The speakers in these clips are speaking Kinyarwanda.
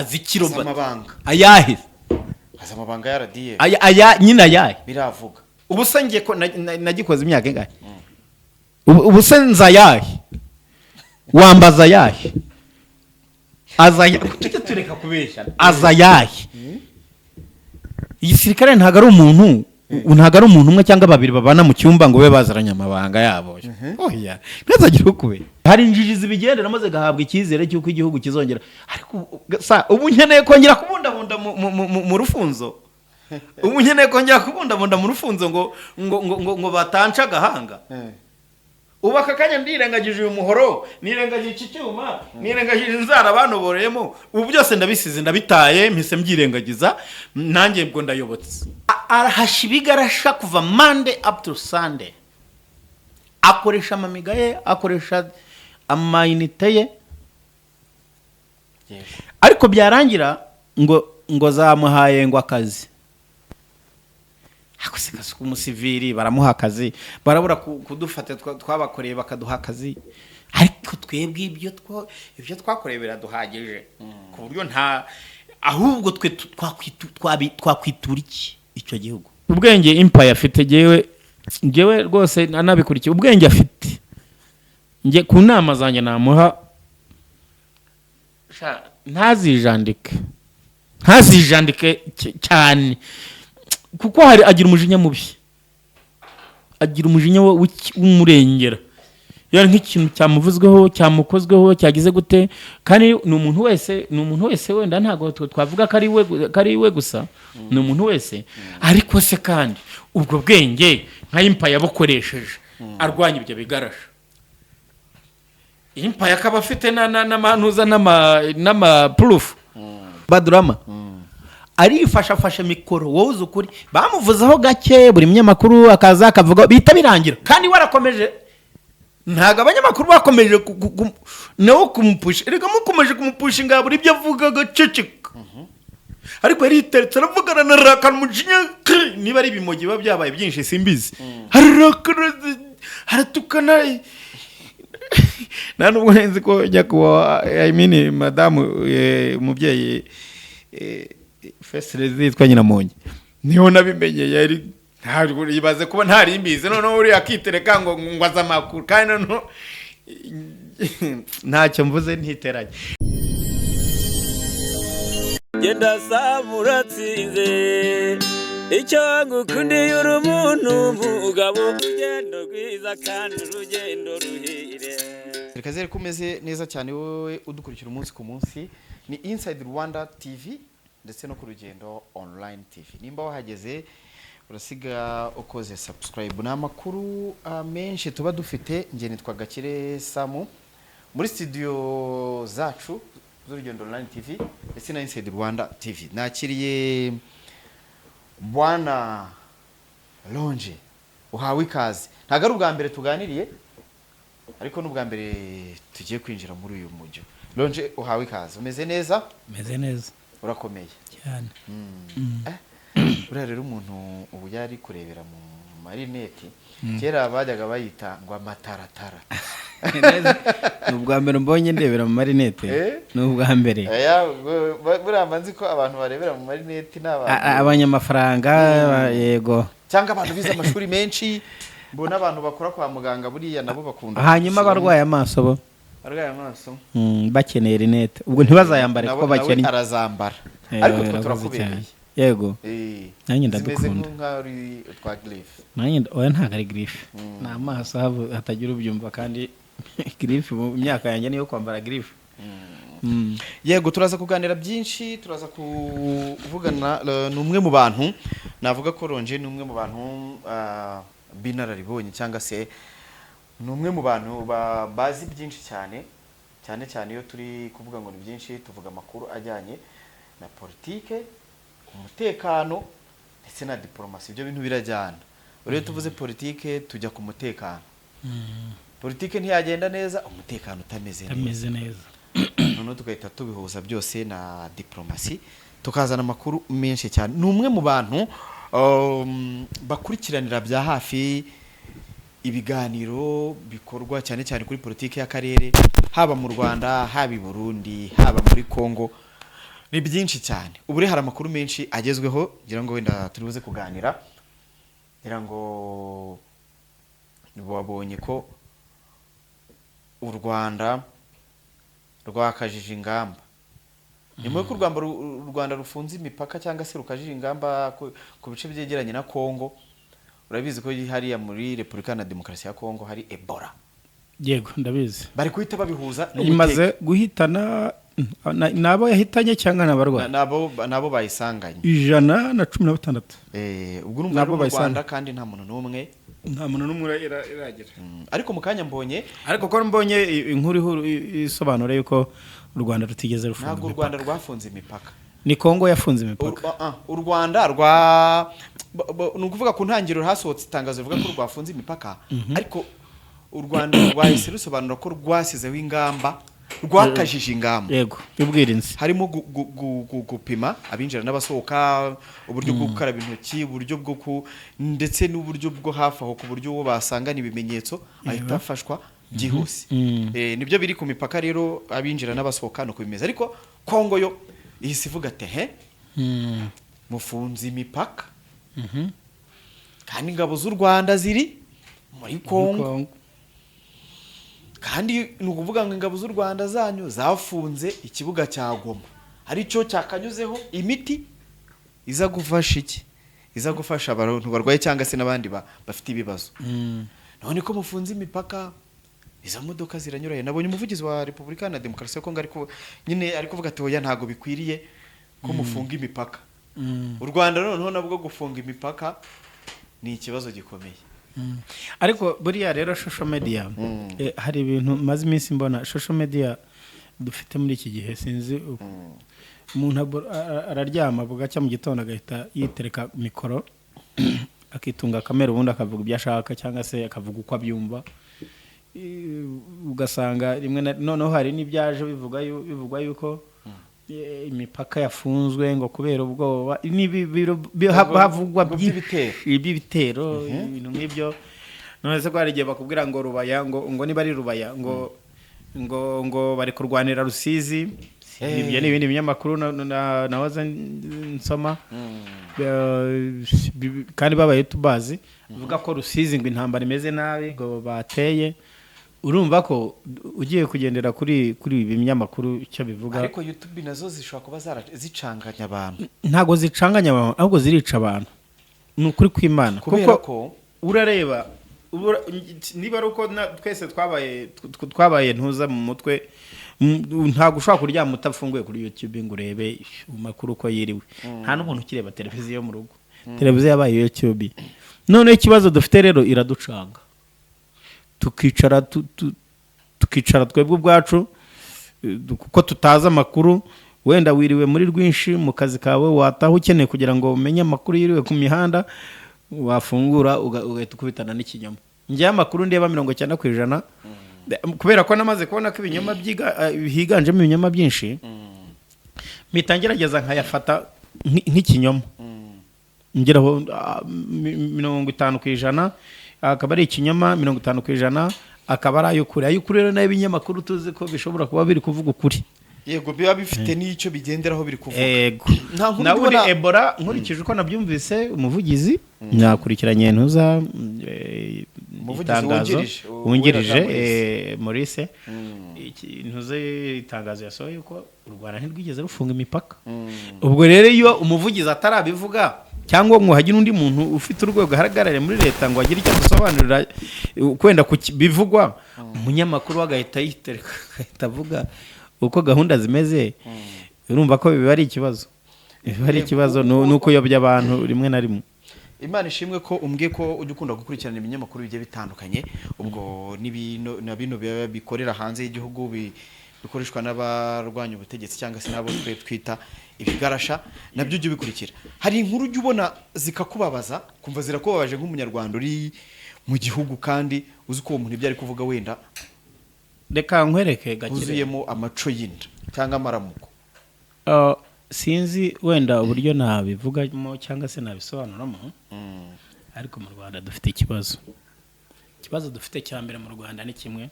azikiromba amabanga ayahe amabanga ya RDF aya nyina ayahe biravuga ubusa ngiye ko nagikoze imyaka ingahe ubusa nzayahe wambaza yahe azaya tureka kubesha azayahe igisirikare ntago ari umuntu umwe cyangwa babiri babana mu cyumba ngo be bazaranya amabanga yabo oya ntazagire ukube hari injiji zibigendera maze gahabwa icyizere cy'uko igihugu kizongera ariko ubu nkeneye kongera kubundabunda mu rufunzo ubu nkeneye kongera kubundabunda mu rufunzo ngo batanca agahanga ubu aka kanya ndirengagije uyu muhoro nirengagije iki cyuma nirengagije inzara banoboreyemo ubu byose ndabisize ndabitaye mpise mbyirengagiza nanjye bwo ndayobotse arahashibigarasha kuva Monday up to Sunday akoresha amamiga ye akoresha amayinite ye ariko byarangira ngo zamuhaye ngo akazi akosekaza kumusivili baramuha akazi barabura kudufata twabakoreye bakaduha akazi ariko twebwe ibyo twakoreye biraduhagije ku buryo nta ahubwo twe twakwitura iki icyo gihugu ubwenge empire afite ngewe rwose anabikurikiye ubwenge afite nge ku nama zanjye namuha ntazijandike cyane kuko hari agira umujinya mubi agira umujinya w'umurengera yari nk'ikintu cyamuvuzweho cyamukozweho cyagize gute kandi ni umuntu wese wenda ntago twavuga ko ari we gusa ni umuntu wese ariko se kandi ubwo bwenge nka Empire yabukoresheje arwanya ibyo bigarasha Empire akaba afite n'amanuza n'ama proof badurama arifasha mikoro wowe uzi ukuri bamuvuzaho gake buri munyamakuru akaza akavuga bita birangira kandi warakomeje ntago abanyamakuru bakomeje no kumupusha erega mukomeje kumupushinga buri byo avuga gaceceka ariko yariteretse aravugana na rakana mujinya niba ari ibimogi biba byabaye byinshi simbizi haratukana nubwo nzi ko nyakubahwa madamu umubyeyi First Lady yitwa Nyiramongi niho nabimenye yari ntabwo yibaze kuba ntari imbizi noneho uri akitereka ngo ngwaza makuru kandi noneho ntacyo mvuze ntiteranye genda samuratsinze icyo ngukundiye uri umuntu mugabo urugendo rwiza kandi urugendo ruhire Rekazere kumeze neza cyane wowe udukurikira umunsi ku munsi ni Inside Rwanda TV ndetse no ku Rugendo Online TV nimba wahageze urasiga ukoze subscribe n'amakuru menshi tuba dufite nge nitwa Gakire Samu muri studio zacu z'Urugendo Online TV ndetse na Inside Rwanda TV nakiriye Bwana Lonje uhawe ikaze ntago ari ubwa mbere tuganiriye ariko n'ubwa mbere tugiye kwinjira muri uyu mujyo Lonje uhawe ikaze umeze neza urakomeye cyane uriya rero umuntu ubu yari kurebera mu marineti kera bajyaga bayita ngo amataratara ni ubwa mbere mbonye ndebera mu marineti ni ubwa mbere buriya manzi ko abantu barebera mu marineti abanyamafaranga yego cyangwa abantu bize amashuri menshi mbona abantu bakora kwa muganga buriya nabo bakunda hanyuma abarwaye amaso bo bakeneye rinete ubwo ntibazayambare kuko bakeneye arazambara ariko twe turakubereye yego nanjye ndadukunda nk'ari twa grife nanjye oya ntago ari grife ni amaso hatagira ubyumva kandi grife mu myaka yanjye niyo kwambara grife yego turaza kuganira byinshi turaza kuvugana n'umwe mu bantu navuga ko Lonje ni umwe mu bantu binararibonye cyangwa se numwe mu bantu bazi byinshi cyane iyo turi kuvuga ngo ni byinshi tuvuga amakuru ajyanye na politike umutekano ndetse na diplomasi ibyo bintu birajyana rero tuvuze politike tujya ku mutekano politike ntiyagenda neza umutekano utameze neza noneho tugahita tubihuza byose na diplomasi tukazana amakuru menshi cyane numwe mu bantu bakurikiranira bya hafi ibiganiro bikorwa cyane cyane kuri politike y'akarere haba mu Rwanda haba i Burundi haba muri Kongo ni byinshi cyane. Ubu hari amakuru menshi agezweho ngira ngo wenda turibuze kuganira, ngira ngo wabonye ko u Rwanda rwakajije ingamba nyuma y'uko u Rwanda rufunze imipaka cyangwa se rukajije ingamba ku bice byegeranye na Kongo. Urabizi ko hariya muri Repubulika na Demokarasi ya Kongo hari Ebola. Yego ndabizi. Bari kuhita babihuza imaze guhitana nabo yahitanye cyangwa nabarwaye nabo bayisanganye 116. Ubwo urumva mu Rwanda kandi nta muntu n'umwe iragera. Ariko mu kanya mbonye ko mbonye inkuru isobanura yuko u Rwanda rutigeze rufunga. Ntabwo u Rwanda rwafunze imipaka, ni Kongo yafunze imipaka. U Rwanda nukuvuga ku ntangiriro hasohotse itangazo rivuga ko rwafunze imipaka, ariko u Rwanda rwahise rusobanura ko rwasizeho ingamba, rwakajije ingamba. Yego, ubwirinzi harimo gupima abinjira n'abasohoka, uburyo bwo gukaraba intoki, uburyo bwo ndetse n'uburyo bwo hafi aho ku buryo uwo basangana ibimenyetso ahita afashwa byihuse. Nibyo biri ku mipaka rero, abinjira n'abasohoka no kubimeza. Ariko Kongo yo ihise ivuga ati mufunze imipaka kandi ingabo z'u Rwanda ziri muri Kongo, kandi ni ukuvuga ngo ingabo z'u Rwanda zanyu zafunze ikibuga cya Goma, ari cyo cyakanyuzeho imiti iza gufasha iza gufasha abantu barwaye cyangwa se n'abandi bafite ibibazo. None ko mufunze imipaka, izo modoka ziranyuranye. Nabonye umuvugizi wa Repubulika na Demokarasi ya Kongo ariko nyine ari kuvuga ati oya ntago bikwiriye ko mufunga imipaka. U Rwanda noneho nabwo gufunga imipaka ni ikibazo gikomeye. Ariko buriya rero social media hari ibintu maze iminsi mbona social media dufite muri iki gihe, sinzi umuntu araryama bugacya mu gitondo agahita yitereka mikoro akitunga kamera ubundi akavuga ibyo ashaka cyangwa se akavuga uko abyumva, ugasanga rimwe noneho hari n'ibyaje bivugwa yuko imipaka yafunzwe ngo kubera ubwoba, havugwa by'ibitero ibintu nk'ibyo. None se ko hari igihe bakubwira ngo Rubaya ngo niba ari Rubaya ngo bari kurwanira Rusizi, ibyo n'ibindi binyamakuru nawaza nsoma, kandi babaye tubazi uvuga ko Rusizi ngo intambara imeze nabi ngo bateye. Urumva ko ugiye kugendera kuri ibi binyamakuru icyo bivuga. Ariko YouTube nazo zishobora kuba zicanganya abantu. Ntago zicanganya abantu, ahubwo zirica abantu. Ni ukuri kw'Imana. Kuko urareba niba ari uko twese twabaye ntuza mu mutwe, ntago ushobora kuryama utafunguye kuri YouTube ngo urebe amakuru uko yiriwe. Nta n'umuntu ukireba televiziyo mu rugo. Televiziyo yabaye YouTube. None ikibazo dufite rero iraducanga. tukicara twebwe ubwacu kuko tutazi amakuru. Wenda wiriwe muri rwinshi mu kazi kawe, wataho ukeneye kugira ngo umenye amakuru yiriwe ku mihanda, wafungura ugahita ukubitana n'ikinyoma. Njye amakuru ndeba 90%, kubera ko namaze kubona ko ibinyoma higanjemo ibinyoma byinshi, mitangerageza nkayafata nk'ikinyoma. Ngeraho 50% akaba ari ikinyoma, 50% akaba ari ay'ukuri. Ay'ukuri rero nayo ibinyamakuru tuzi ko bishobora kuba biri kuvuga ukuri. Yego, biba bifite n'icyo bigenderaho biri kuvuga. Yego. Nawe Ebola nkurikije uko nabyumvise, umuvugizi nakurikiranye ntuza itangazo wungirije Maurice, ntuze itangazo yasohoye ko u Rwanda ntirwigeze rufunga imipaka. Ubwo rero iyo umuvugizi atarabivuga cyangwa ngo hagire undi muntu ufite urwego hagarare muri leta ngo agire icyo gusobanurira kwenda bivugwa, umunyamakuru agahita yitereka agahita avuga uko gahunda zimeze, urumva ko biba ari ikibazo. Biba ari ikibazo nuko yobya abantu rimwe na rimwe. Imana ishimwe ko umbwiye ko ujya ukunda gukurikirana ibinyamakuru bigiye bitandukanye. Ubwo na bino bikorera hanze y'igihugu bikoreshwa n'abarwanya ubutegetsi cyangwa se nabo twita ibigarasha, nabyo ujye bikurikira. Hari inkuru ujya ubona zikakubabaza, kumva zirakubabaje nk'umunyarwanda uri mu gihugu kandi uzi ko uwo muntu ibyo ari kuvuga wenda reka nkwereke gakire uzuyemo amaco y'inda cyangwa amaramuko. Sinzi wenda uburyo nabivugamo cyangwa se nabisobanuramo, ariko mu Rwanda dufite ikibazo dufite cya mbere mu Rwanda ni kimwe,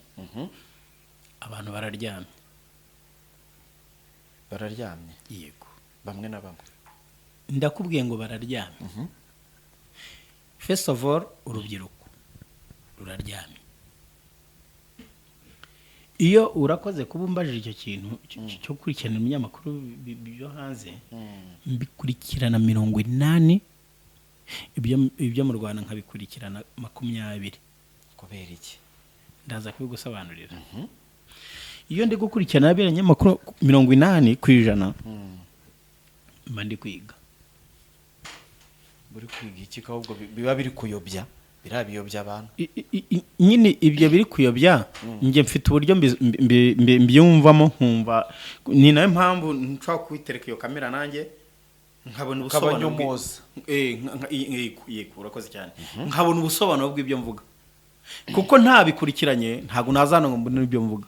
abantu bararyamye. Yego. bamwe na bamwe ndakubwiye ngo bararyamye. First of all, urubyiruko ruraryamye. Iyo urakoze kuba umbajije icyo kintu cyo kurikirana ibinyamakuru byo hanze, mbikurikirana 80, ibyo mu Rwanda nkabikurikirana 20. kubera iki? Ndaza kubigusobanurira. Iyo ndi gukurikirana ibinyamakuru 80%, mba ndi kwiga. Buri kwiga iki ahubwo biba biri kuyobya, birabiyobya abantu. Nyine ibyo biri kuyobya, nje mfite uburyo mbyumvamo nkumva, ni nayo mpamvu nshaka kwitereka iyo kamera nanjye nkabona ubusobanuro. Urakoze cyane. Nkabona ubusobanuro bw'ibyo mvuga. Kuko ntabikurikiranye ntago nazana ngo mbone ibyo mvuga.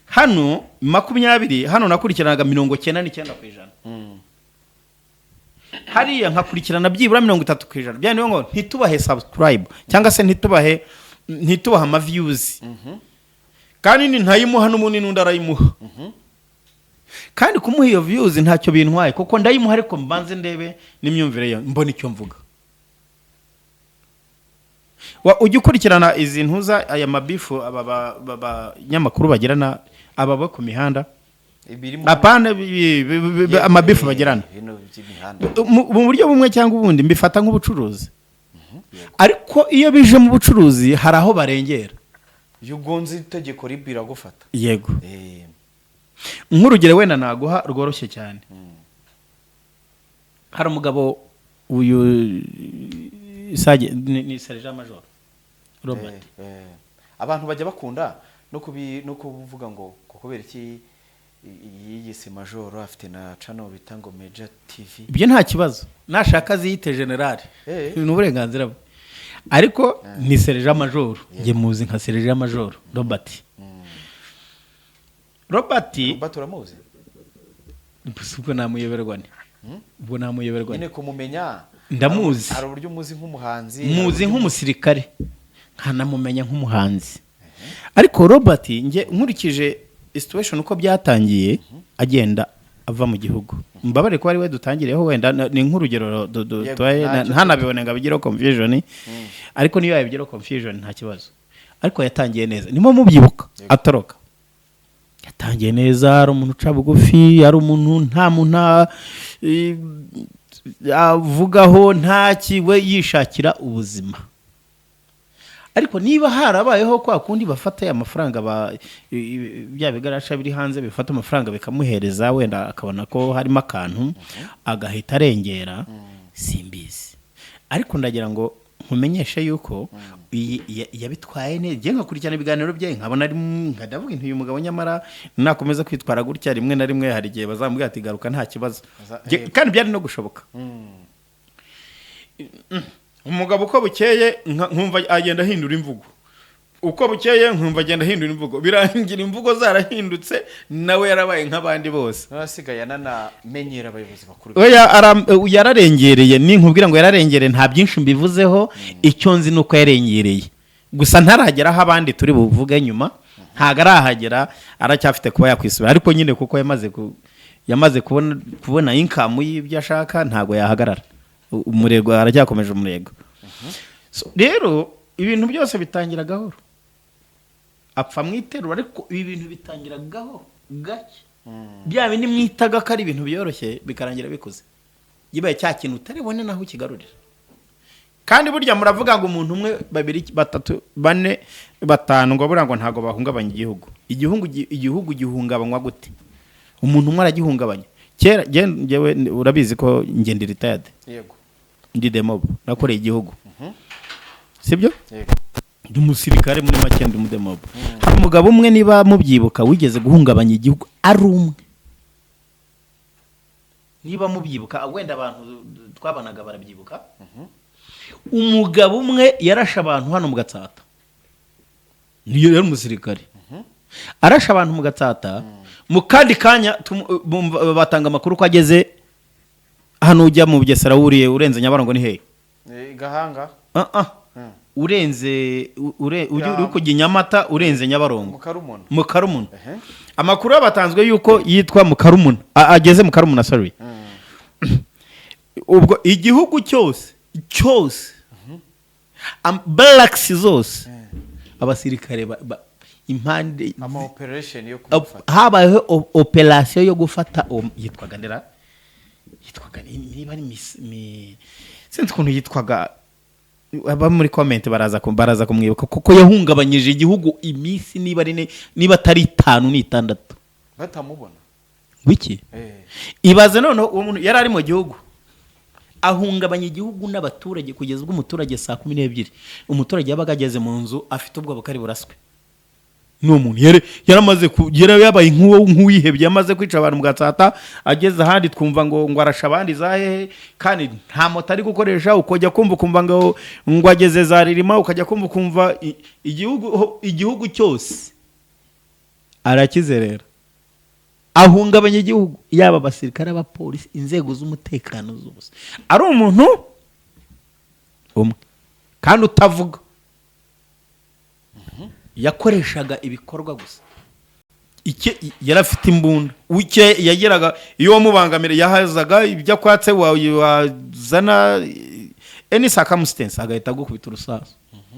Hano 20, hano nakurikiranaga 99%. Hariya nkakurikirana byibura 30%. Bya niyo ngo ntitubahe subscribe cyangwa se ntitubaha ama views. Kandi ni ntayimuha n'umuntu n'undi arayimuha. Kandi kumuha iyo views ntacyo bintwaye kuko ndayimuha, ariko mbanze ndebe n'imyumvire ye, mbona icyo mvuga. Ujye ukurikirana izi ntuza aya mabifu aba nyamakuru bagirana aba ku mihanda, apana amabifu bagirana mu buryo bumwe cyangwa ubundi, mbifata nk'ubucuruzi. Ariko iyo bije mu bucuruzi hari aho barengera. Iyo ugonze itegeko ribira gufata. Yego. Nk'urugero wenda naguha rworoshye cyane. Hari umugabo uyu ni Sergeant Major Robert. Abantu bajya bakunda no kuvuga ngo kubera iki yiyise Major afite na channel bita ngo Major TV. Ibyo nta kibazo, nashaka ziyite General ni uburenganzira bwe, ariko ni Sergeant Major. Nge muzi nka Sergeant Major Robert. Robert uramuzi? Ubwo namuyoberwa ni. Ubwo namuyoberwa ni kumumenya. Ndamuzi. Hari uburyo muzi nk'umuhanzi, muzi nk'umusirikare, nkanamumenya nk'umuhanzi. Ariko Robert nge nkurikije situation uko byatangiye agenda ava mu gihugu, mbabare ko ari we dutangireho, wenda ni nk'urugero ntanabibone ngo abigire confusion, ariko niyo yabigire confusion nta kibazo. Ariko yatangiye neza, nimo mubyibuka atoroka. Yatangiye neza, ari umuntu uca bugufi, ari umuntu nta muntu avugaho ntaki, we yishakira ubuzima. Ariko niba harabayeho kwa kundi bafata ya mafaranga bya bigarasha biri hanze, bifata amafaranga bikamuhereza, wenda akabona ko harimo akantu agahita arengera, simbizi. Ariko ndagira ngo nkumenyeshe yuko yabitwaye neza. Je ngakurikirana ibiganiro bye nkabona ari nkadavuga intu uyu mugabo nyamara nakomeza kwitwara gutya, rimwe na rimwe hari gihe bazambwira ati garuka nta kibazo, kandi byari no gushoboka. Umugabo uko bukeye nkumva agenda hindura imvugo, uko bukeye nkumva agenda hindura imvugo, birangira imvugo zarahindutse, nawe yarabaye nk'abandi bose. Narasigaye anamenyera abayobozi bakuru. Yararengereye, ni nkubwira ngo yararengereye, nta byinshi mbivuzeho. Icyo nzi nuko yarengereye, gusa ntarageraho abandi turi buvuge nyuma, ntago arahagera, aracyafite kuba yakwisubira. Ariko nyine kuko yamaze kubona income y'ibyo ashaka, ntago yahagarara. Umurego aracyakomeje umurego. Rero ibintu byose bitangira gahoro, apfa mwiterura, ariko ibi bintu bitangira gahoro gake. Bya bindi mwitaga ko ari ibintu byoroshye bikarangira bikuze, gibaye cya kintu utaribone naho kigarurira. Kandi burya muravuga ngo umuntu umwe, babiri, batatu, bane, batanu ngo buranga ntago bahungabanya igihugu gihungabanywa gute? Umuntu umwe aragihungabanya. Kera jewe urabizi ko ngende retired. Yego. Ndi demob nakoreye igihugu. Sibyo? Yego. Ndi umusirikare muri make, ndi umudemob. Hari umugabo umwe niba mubyibuka wigeze guhungabanya igihugu ari umwe. Niba mubyibuka, wenda abantu twabanaga barabyibuka. Umugabo umwe yarasha abantu hano mu Gatsata. Niyo yari umusirikare. Arasha abantu mu Gatsata, mu kandi kanya batanga amakuru ko ageze hano ujya mu Bugesera, wuriye urenze Nyabarongo ni hehe? Gahanga. urenze uri kujya Nyamata urenze Nyabarongo mu Karumuna. Amakuru yabatanzwe yuko yitwa mu Karumuna, ageze mu Karumuna, sorry. Ubwo igihugu cyose barracks zose abasirikare impande operation yo kumufata, habayeho operation yo gufata yitwaga niba ari sinzi ukuntu yitwaga, aba muri comment baraza kumwibuka kuko yahungabanyije igihugu iminsi niba atari 5 n'6 batamubona wiki. Ibaze none uwo muntu yari ari mu gihugu ahungabanya igihugu n'abaturage kugeza ubwo umuturage saa 12 umuturage yabaga ageze mu nzu afite ubwoba kari buraswe. No muntu yaramaze kugera yabaye nk'uwihebye, yamaze kwica abantu mu Gatsata, ageze ahandi twumva ngo arasha abandi zahe, kandi nta moto ari gukoresha, ukojya kumva ngo ageze za Ririma, ukajya kumva igihugu cyose arakizerera, ahungabanya igihugu, yaba abasirikare, abapolisi, inzego z'umutekano zose. Ari umuntu umwe kandi utavuga, yakoreshaga ibikorwa gusa. Yarafite imbunda, uke yageraga iyo wamubangamira yahazaga ibyo kwatse wazana any circumstance agahita gukubita urusasu.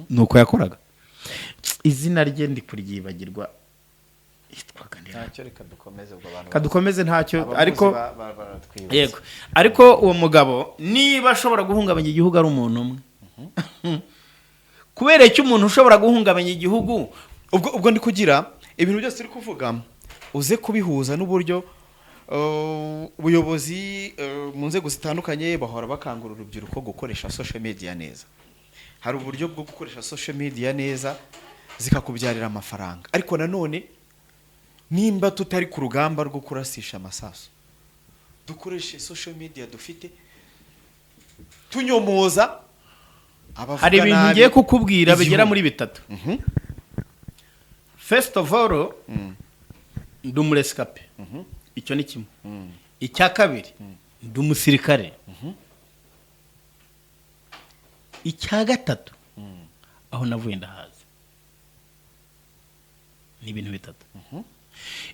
Nuko yakoraga. Izina rye ndi kuryibagirwa, yitwaga ntacyo, reka dukomeze ubwo abantu kadukomeze ntacyo, ariko yego, ariko uwo mugabo niba ashobora guhungabanya igihugu ari umuntu umwe, kubera icyo umuntu ushobora guhungabanya igihugu, ubwo ndi kugira ibintu byose turi kuvuga uze kubihuza n'uburyo ubuyobozi mu nzego zitandukanye bahora bakangurira urubyiruko gukoresha social media neza. Hari uburyo bwo gukoresha social media neza zikakubyarira amafaranga, ariko nanone nimba tutari ku rugamba rwo kurasisha amasaso, dukoreshe social media dufite tunyomoza. Hari ibintu ngiye kukubwira bigera muri 3. First of all, ndi umurescape, icyo ni kimwe. Icya kabiri, ndi umusirikare. Icya gatatu, aho navuye ndahaza. Ni ibintu 3.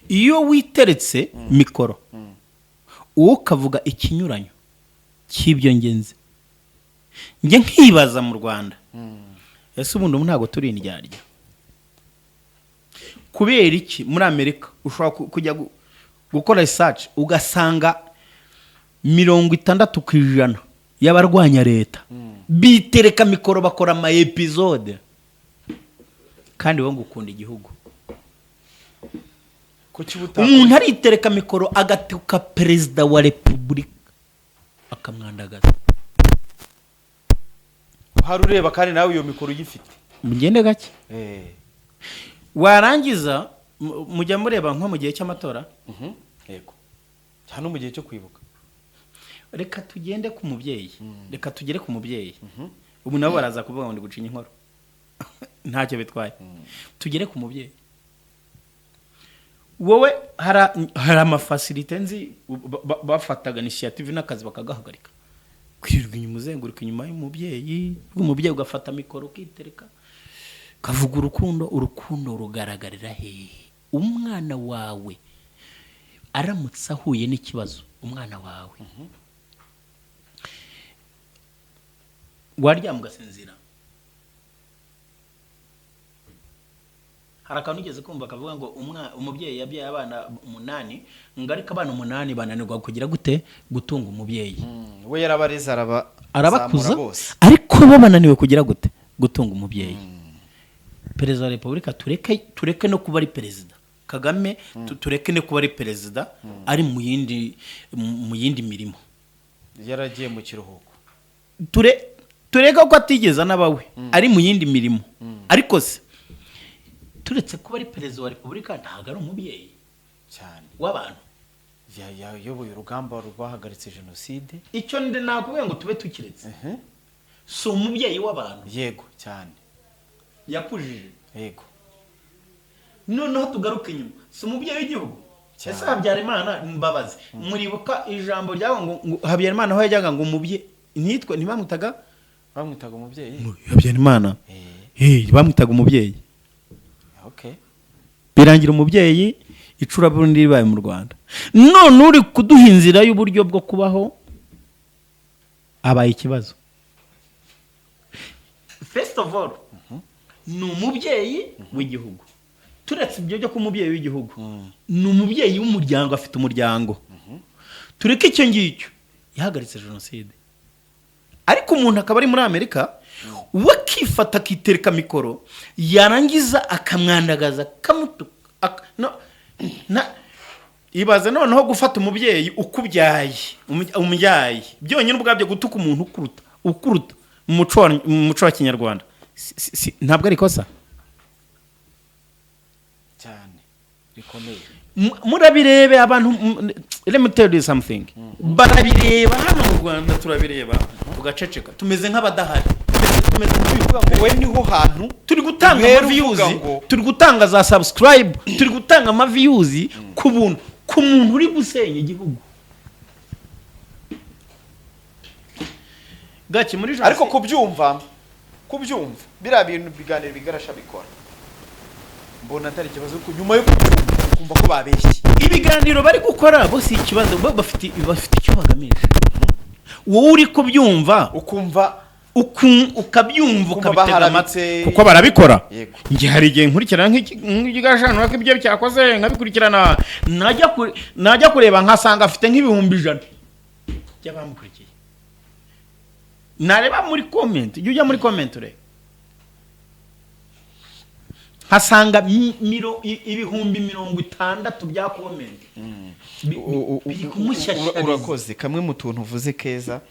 Iyo witeretse mikoro ukavuga ikinyuranyo cy'ibyo ngenzi, njye nkibaza mu Rwanda ese ubundi ntago turi indyarya, kubera iki muri Amerika ushobora kujya gukora research ugasanga 60% y'abarwanya leta bitereka mikoro bakora ama episode, kandi wo ngukunda igihugu. Umuntu aritereka mikoro agatuka perezida wa repubulika akamwandagaza. Hari ureba kandi nawe iyo mikoro ugifite mugende gake. Warangiza mujya mureba nko mu gihe cy'amatora. Yego, cyane mu gihe cyo kwibuka. Reka tugende ku mubyeyi, reka tugere ku mubyeyi. Ubu nabo baraza kuvuga ngo ndi gucinya inkoro, ntacyo bitwaye. Tugere ku mubyeyi. Wowe hari amafacilite nzi bafataga initiative n'akazi bakagahagarika, kwirirwa inyuma uzenguruka inyuma y'umubyeyi, umubyeyi ugafata mikoro ukitereka kavuga urukundo rugaragarira hehe? Umwana wawe aramutse ahuye n'ikibazo, umwana wawe waryama ugasinzira. Hari akantu ugeze kumva kavuga ngo umubyeyi yabyaye abana 8, ngarika abana 8 bananirwa kugira gute gutunga umubyeyi. We yarabareza arabakuza, ariko bo bananiwe kugira gute gutunga umubyeyi. Perezida wa Repubulika tureke no kuba ari perezida Kagame, tureke no kuba ari perezida ari mu yindi mirimo, yaragiye mu kiruhuko. Tureka ko atigeza nabawe ari mu yindi mirimo, ariko se turetse kuba ari perezida wa Repubulika ntago ari umubyeyi cyane w'abantu. Yayoboye urugamba rwahagaritse jenoside. Icyo ndi nakubwiye ngo tube tukiretse. So umubyeyi w'abantu. Yego cyane. Yakujije. Yego. Noneho tugaruka inyuma. So umubyeyi w'igihugu. Ese Habyarimana mbabazi. Muribuka ijambo ryawo ngo Habyarimana ho yajyaga ngo umubyeyi ntitwe ntibamutaga bamwitaga umubyeyi Habyarimana bamwitaga umubyeyi. okay Birangira umubyeyi icuraburindi ribaye mu Rwanda. None uri kuduha inzira y'uburyo bwo kubaho abaye ikibazo. First of all, ni umubyeyi w'igihugu. Turetse ibyo byo kumubyeyi w'igihugu, ni umubyeyi w'umuryango, afite umuryango. Tureke icyo ngicyo, yahagaritse jenoside. Ariko umuntu akaba ari muri Amerika, we akifata akitereka mikoro, yarangiza akamwandagaza ibaze noneho gufata umubyeyi ukubyaye umubyaye byonyine ubwabyo gutuka umuntu ukuruta mu muco wa Kinyarwanda ntabwo ari kosa cyane bikomeye. Murabirebe abantu, let me tell you something, barabireba hano mu Rwanda, turabireba tugaceceka, tumeze nk'abadahari, tumeze nk'ibivuga ngo we niho hantu turi gutanga views, turi gutanga za subscribe, turi gutanga ama views ku buntu, ku muntu uri gusenya igihugu. Gake muri jenoside, ariko kubyumva biriya bintu biganiro bigarasha bikora, mbona atari ikibazo ko nyuma yo kumva ko babeshye. Ibiganiro bari gukora bose ikibazo bafite icyo bagamije. Wowe uri kubyumva ukumva ukabyumva ukabitega amatwi kuko kuko barabikora. Nge hari igihe nkurikirana nk'igashano ko ibyo cyakoze nkabikurikirana, najya kureba nkasanga afite nk'ibihumbi 100 by'abamukurikiye. Nareba muri comment, ujya muri comment ure hasanga ibihumbi 60 bya comment. Urakoze kamwe mu tuntu uvuze keza,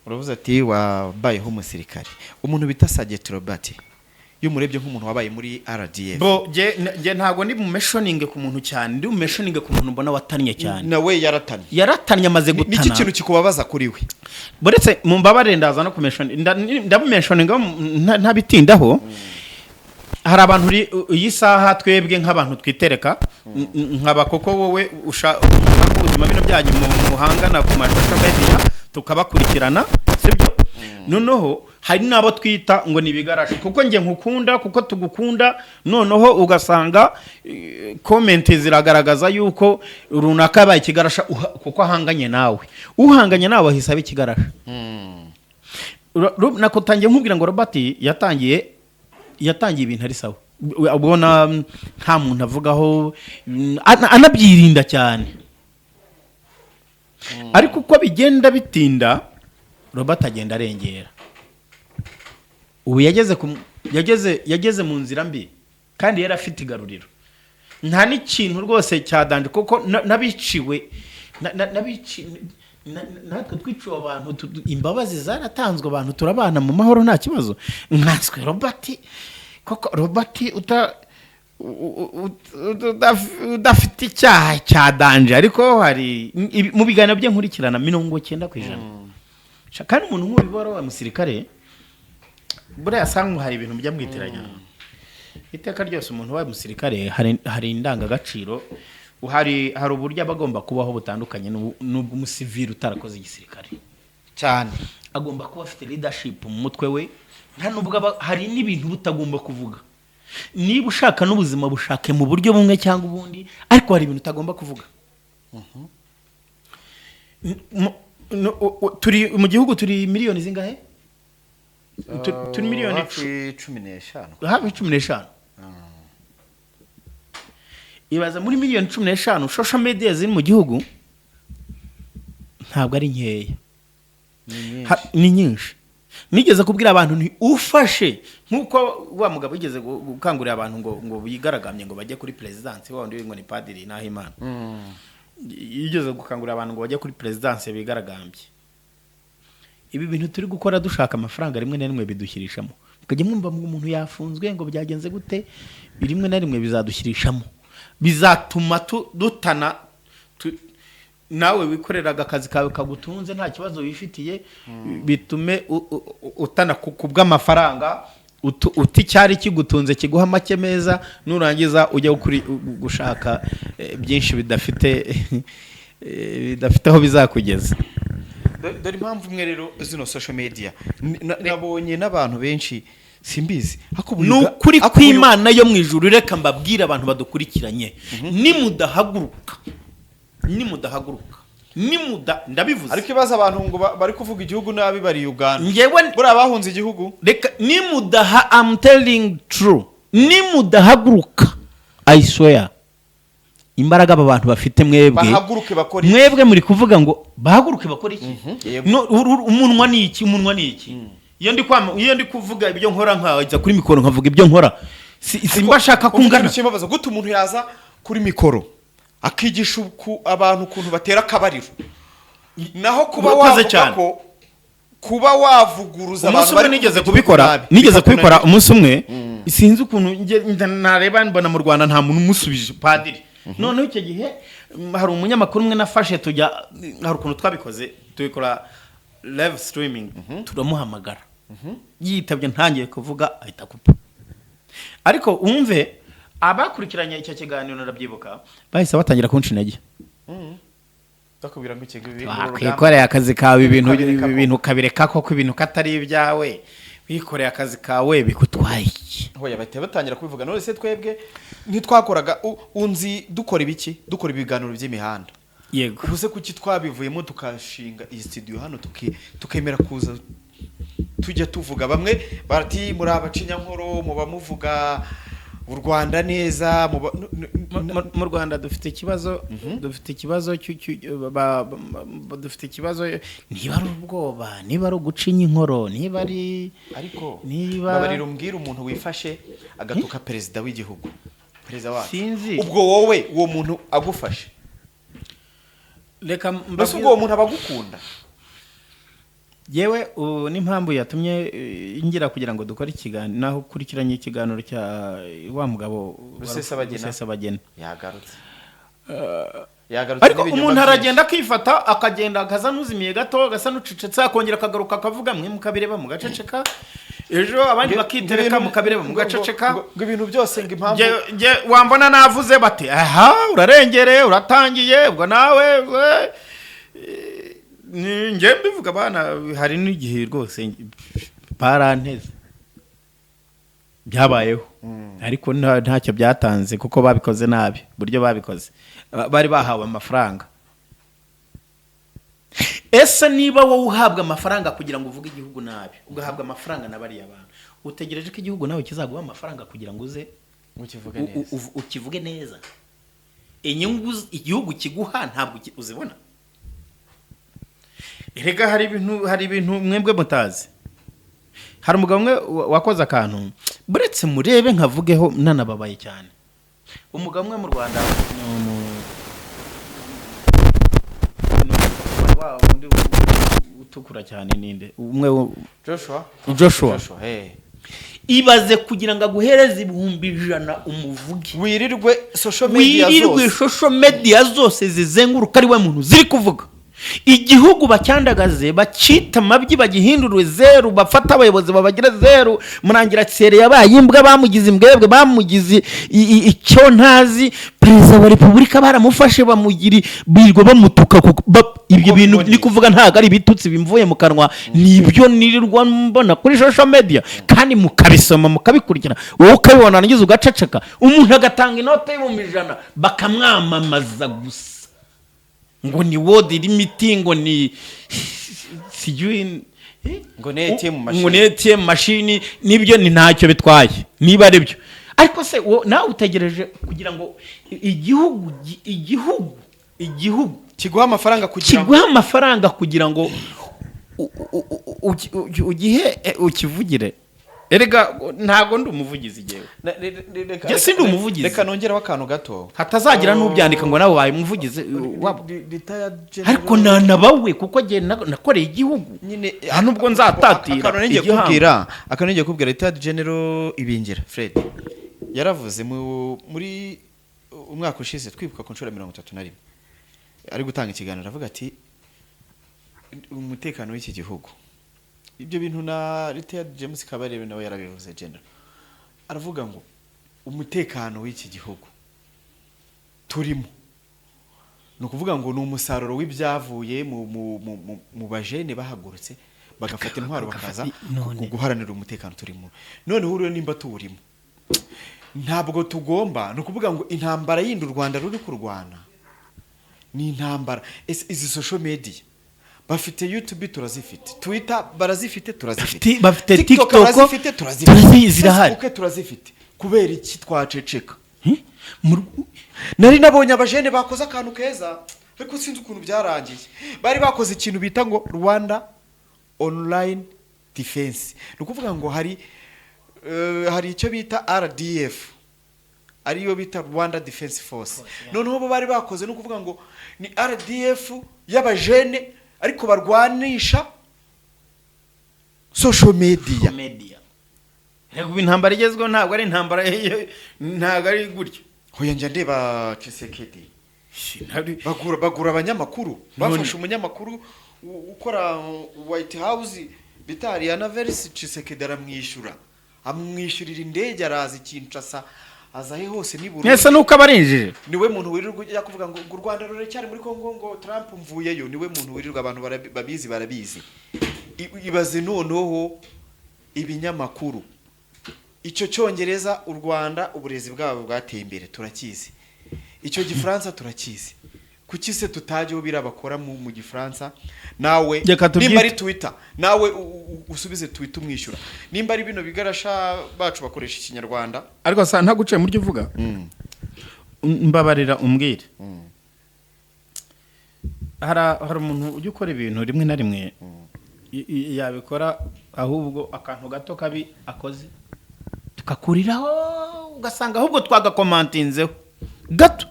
uravuze ati wabayeho umusirikare. Umuntu bita Sergeant Robert, iyo murebye nk'umuntu wabaye muri RDF, je ntago ndi mu mentioning ku muntu cyane, ndi mu mentioning ku muntu mbona watannye cyane. Nawe yaratannye amaze gutana. Niki kintu kikubabaza kuri we? Buretse mu mbabare ndaza no ku mentioning, ndabumentioning ntabitindaho. Hari abantu iyi saha twebwe nk'abantu twitereka nkaba koko wowe ushaka ubuzima bino byanyu mu muhangana ku social media tukabakurikirana, sibyo? Noneho hari nabo twita ngo ni bigarasha, kuko nge nkukunda, kuko tugukunda, noneho ugasanga comment ziragaragaza yuko runaka baye kigarasha kuko ahanganye nawe. Uhanganye nawe hisaba ikigarasha. Nakotangiye nkubwira ngo Robert yatangiye ibintu ari sawa, ubona nta muntu avugaho, anabyirinda cyane. Ariko uko bigenda bitinda, Robert agenda arengera. Ubu yageze mu nzira mbi, kandi yari afite igaruriro. Nta n'ikintu rwose cyadanje, kuko nabiciwe natwe twiciwe abantu, imbabazi zaratanzwe, abantu turabana mu mahoro nta kibazo. Nkanswe Robert, koko Robert udafite icyaha cya danje, ariko hari mu biganiro bye nkurikirana 90%. Kandi umuntu nk'ubibora wa musirikare buriya asanga hari ibintu bijya mwitiranya. Iteka ryose umuntu wa musirikare hari indangagaciro, hari uburyo abagomba kubaho butandukanye n'ubwo umusivili utarakoze igisirikare cyane. Agomba kuba afite leadership mu mutwe we, nta nubwo hari n'ibintu butagomba kuvuga. Niba ushaka n'ubuzima bushake mu buryo bumwe cyangwa ubundi, ariko hari ibintu utagomba kuvuga. Turi mu gihugu turi miliyoni zingahe? Turi miliyoni 15. Hafi 15. Ibaza muri miliyoni 15 social media ziri mu gihugu ntabwo ari nkeya, ni nyinshi. Nigeze kubwira abantu nti ufashe nkuko wa mugabo yigeze gukangurira abantu ngo bigaragamye ngo bajye kuri presidence, wundi ngo ni padiri Nahimana. Yigeze gukangurira abantu ngo bajye kuri presidence bigaragambye. Ibi bintu turi gukora dushaka amafaranga rimwe na rimwe bidushyirishamo. Mukajye mwumva umuntu yafunzwe ngo byagenze gute, rimwe na rimwe bizadushyirishamo, bizatuma dutana. Nawe wikoreraga akazi kawe kagutunze nta kibazo wifitiye, bitume utana kubw'amafaranga, uti cyari kigutunze kiguha make meza, nurangiza ujya gushaka byinshi bidafite aho bizakugeza. dore impamvu imwe rero zino social media nabonye n'abantu benshi simbizi nukuri kw'Imana yo mu ijuru reka mbabwira abantu badukurikiranye nimudahaguruka ndabivuze ariko ibaza abantu ngo bari kuvuga igihugu nabi bari Uganda ngewe buri abahunze igihugu reka I'm telling true nimudahaguruka I swear imbaraga aba bantu bafite bahaguruke bakora mwebwe muri kuvuga ngo bahaguruke bakora iki umunwa ni iki iyo ndi kuvuga ibyo nkora nkaza kuri mikoro nkavuga ibyo nkora simbashaka kungana kibabaza gute umuntu yaza kuri mikoro akigisha abantu ukuntu batera akabariro naho kuba wavuguruza abantu bari nigeze kubikora umunsi umwe sinzi ukuntu nareba mbona mu Rwanda nta muntu umusubije padiri noneho icyo gihe hari umunyamakuru umwe nafashe hari ukuntu twabikoze tubikora live streaming turamuhamagara yitabye ntangiye kuvuga ahita kupa ariko umve abakurikiranye icyo kiganiro narabyibuka bahise batangira kunca intege bakubwira ngo kwikoreye akazi kawe ibintu kabireka koko ibintu katari ibyawe wikoreye akazi kawe bikutwaye iki hoya bahita batangira kubivuga none se twebwe ntitwakoraga unzi dukora ibiganiro by'imihanda yego ubuse kuki twabivuyemo tukashinga iyi studio hano tukemera kuza tujya tuvuga bamwe barati muri abacinyankoro muba muvuga u Rwanda neza mu Rwanda dufite ikibazo niba ari ubwoba niba ari ugucinya inkoro niba ari ariko babarira umbwira umuntu wifashe agatuka perezida w'igihugu perezida wacu ubwo wowe uwo muntu agufashe reka mbese ubwo uwo muntu abagukunda yewe n'impamvu yatumye ngira kugira ngo dukore ikiganiro naho ukurikiranye ikiganiro cya wa mugabo Rusesabagina yagarutse ariko umuntu aragenda akifata akagenda akaza n'uzimiye gato agasa n'ucecetse akongera akagaruka akavuga mwe mukabireba mugaceceka ejo abandi bakitereka mukabireba mugaceceka ngo ibintu byose ngo impamvu nge wambona navuze bate aha urarengereye uratangiye ubwo nawe nge mbivuga abana hari n'igihe rwose baranteze byabayeho ariko ntacyo byatanze kuko babikoze nabi buryo babikoze bari bahawe amafaranga ese niba wowe uhabwa amafaranga kugira ngo uvuge igihugu nabi ugahabwa amafaranga na bariya bantu utegereje ko igihugu nawe kizaguha amafaranga kugira ngo uze ukivuge neza inyungu igihugu kiguha ntabwo uzibona erega hari ibintu mwebwe mutazi hari umugabo umwe wakoze akantu buretse murebe nkavugeho nanababaye cyane umugabo umwe mu Rwanda utukura cyane ninde umwe Joshua ibaze kugira ngo aguhereze 100,000 umuvuge wirirwe social media zose zizenguruka ari we muntu ziri kuvuga igihugu bacyandagaze bacita mabyi bagihindurwe zeru bafata abayobozi babagira zeru murangira tsere yabaye imbwa bamugize imbwebwe bamugize icyo ntazi perezida wa repubulika baramufashe bamugiri birwa bamutuka ibyo bintu ni kuvuga ntago ari bitutsi bimvuye mu kanwa nibyo nirirwa mbona kuri social media kandi mukabisoma mukabikurikira wowe ukabibona nagize ugaceceka umuntu agatanga inote y'100 bakamwamamaza gusa ngo ni word limit ngo ni sijui ngo ni ATM machine nibyo ni ntacyo bitwaye niba ari byo ariko se nawe utegereje kugira ngo igihugu kiguha amafaranga kugira ngo ugihe ukivugire erega ntago ndi umuvugizi jewe je ndi umuvugizi reka nongeraho akantu gato hatazagira n'ubyandika ngo nawe waye umuvugizi ariko nanabawe kuko je nakoreye igihugu nyine nubwo nzatatira akanongeye kubwira Retired General Ibingira Fred yaravuze muri umwaka ushize twibuka ku nshuro 31 ari gutanga ikiganiro avuga ati umutekano w'iki gihugu ibyo bintu na Retired James Kabarebe nawe yarabivuze general aravuga ngo umutekano w'iki gihugu turimo ni ukuvuga ngo ni umusaruro w'ibyavuye mu bajene bahagurutse bagafata intwaro bakaza guharanira umutekano turimo. Noneho rero nimba tuwurimo ntabwo tugomba, ni ukuvuga ngo intambara yindi u Rwanda ruri kurwana ni intambara. Izi social media bafite YouTube turazifite, Twitter barazifite turazifite, bafite TikTok barazifite zirahari, Facebook turazifite. Kubera iki twaceceka? Nari nabonye abajene bakoze akantu keza ariko sinzi ukuntu byarangiye. Bari bakoze ikintu bita ngo Rwanda Online Defense, ni ukuvuga ngo hari icyo bita RDF, ariyo bita Rwanda Defense Force. Noneho bo bari bakoze no kuvuga ngo ni RDF y'abajene ariko barwanisha social media. Rego intambara igezweho ntabwo ari intambara, ntabwo ari gutyo. Hoya njya ndeba Tshisekedi bagura abanyamakuru, bafashe umunyamakuru ukora White House bitari Anaverse Tshisekedi aramwishyura, amwishyurira indege araza Kinshasa, azahe hose ni Burundi. Nese nuko abarinjije niwe muntu wirirwa ujya kuvuga ngo u Rwanda rure cyari muri Kongo, ngo Trump mvuyeyo. Niwe muntu wirirwa abantu barabizi. Ibaze noneho ibinyamakuru, icyo Cyongereza u Rwanda uburezi bwabo bwateye imbere turakizi, icyo Gifaransa turakizi. Kuki se tutajyeho birabakora mu Gifaransa? Nawe nimba ari Twitter nawe usubize Twitter umwishyura. Nimba ari bino bigarasha bacu bakoresha Ikinyarwanda, ariko sa nta guce muri uvuga mbabarira umbwire. Hari umuntu ujya ukora ibintu rimwe na rimwe yabikora ahubwo akantu gato kabi akoze tukakuriraho, ugasanga ahubwo twagakomantinzeho gato,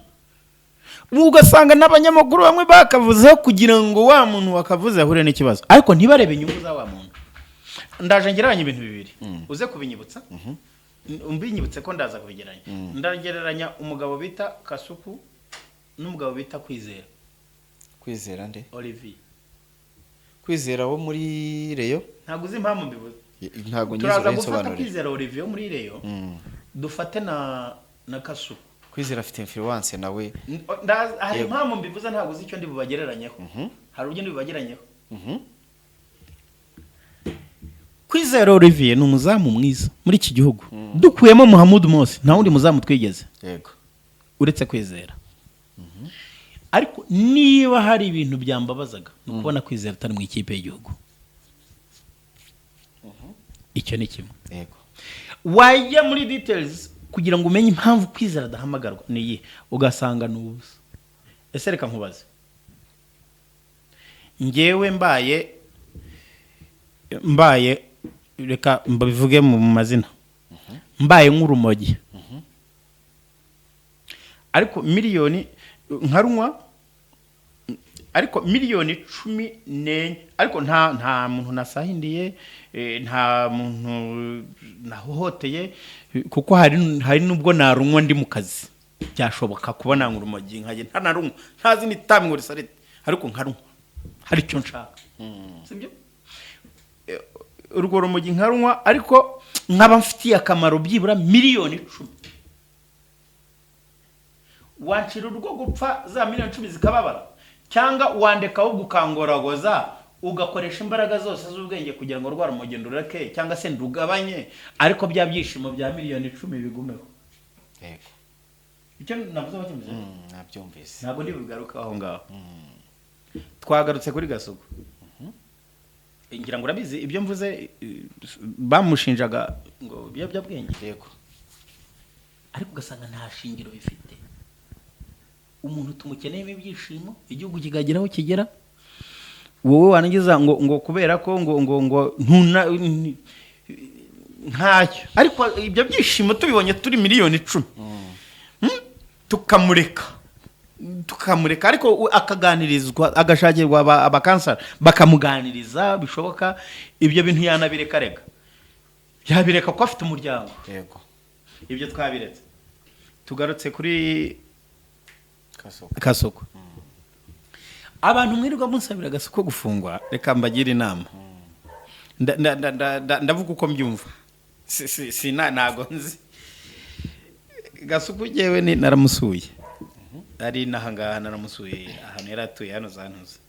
ugasanga n'abanyamakuru bamwe bakavuzeho kugira ngo wa muntu wakavuze ahure n'ikibazo, ariko ntibarebe inyungu za wa muntu. Ndaje ngereranya ibintu bibiri uze kubinyibutsa, umbinyibutse ko ndaza kubigeranya. Ndagereranya umugabo bita Kasuku n'umugabo bita Kwizera nde? Olivier Kwizera wo muri Reyo. Ntabwo uzi impamvu mbivuze. Ntabwo nyizo bisobanura. bisobanura. Kwizera Olivier wo muri Reyo dufate na Kasuku. Kwizera afite influence nawe. Hari impamvu mbivuze ntabwo uzi icyo ndi bubagereranyeho. Hari urugendo bibageranyeho. Kwizera Olivier ni umuzamu mwiza muri iki gihugu. Dukuyemo Muhammad Mose nta wundi muzamu twigeze. Yego. Uretse Kwizera. Ariko niba hari ibintu byambabazaga no kubona Kwizera atari mu ikipe y'igihugu. Icyo ni kimwe. Yego. Wajya muri details kugira ngo umenye impamvu Kwizera adahamagarwa niye, ugasanga n'ubusa. Ese reka nkubaze, ngewe mbaye reka mbabivuge mu mazina, mbaye nk'urumogi, ariko miliyoni nkarunywa, ariko miliyoni 14, ariko nta muntu nasahindiye, nta muntu nahohoteye, kuko hari nubwo narunywa ndi mu kazi byashoboka kubona nk'urumogi nkaje ntanarunywa, ntazi nitami ngo risarete, ariko nkarunywa hari icyo nshaka, sibyo? Urwo rumogi nkarunywa ariko nkaba mfitiye akamaro byibura miliyoni 10. Wanshira urwo gupfa za miliyoni 10 zikababara, cyangwa wandeka wo gukangoragoza ugakoresha imbaraga zose z'ubwenge kugira ngo rwara umugendo rake, cyangwa se ndugabanye, ariko bya byishimo bya miliyoni 10 bigumeho. Yego. Icyo navuze bakimeze nabyumvise. Ntabwo ndi bugaruka aho ngaho. Twagarutse kuri Gasuku. Ngira ngo urabizi ibyo mvuze bamushinjaga ngo biyabyabwenge. Yego. Ariko ugasanga nta shingiro bifite. Umuntu tumukeneyemo ibyishimo, igihugu kigageraho kigera, wowe wangiza ngo kubera ko ngo ntacyo, ariko ibyo byishimo tubibonye turi miliyoni 10 tukamureka, ariko akaganirizwa, agashakirwa abakansara bakamuganiriza bishoboka, ibyo bintu yanabireka rega, yabireka ko afite umuryango. Yego. Ibyo twabiretse. Tugarutse kuri Kasuku. Abantu mwirirwa munsabira Gasuku gufungwa, reka mbagira inama. Ndavuga uko mbyumva. Si nago nzi. Gasuku jewe ni naramusuye. ari nahangaha naramusuye ahantu yari atuye hano zantuze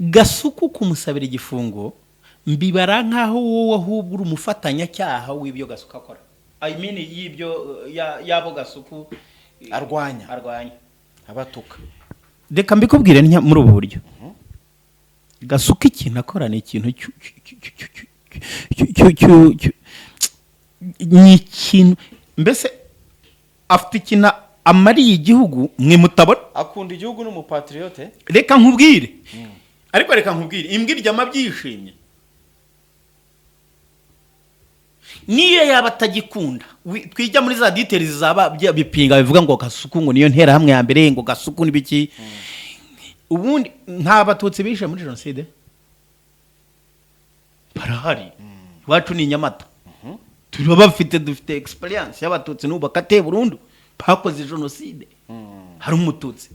Gasuku kumusabira igifungo mbibara nkaho wowe ahubwo uri umufatanyacyaha w'ibyo Gasuku akora I mean y'ibyo yabo Gasuku arwanya abatuka reka mbikubwire muri ubu buryo Gasuku ikintu akora ni ikintu ni ikintu mbese afite ikintu amariye igihugu mwe mutabona akunda igihugu n'umupatriote reka nkubwire ariko reka nkubwire imbwa iryama byishimye niyo yaba atagikunda twijya muri za details zaba bipinga bivuga ngo Gasuku ngo niyo ntera hamwe ya mbere ngo Gasuku nibiki ubundi nta batutsi bishe muri jenoside barahari wacu ni Nyamata turiba bafite dufite experience y'abatutsi n'ubu bakate burundu bakoze jenoside hari umututsi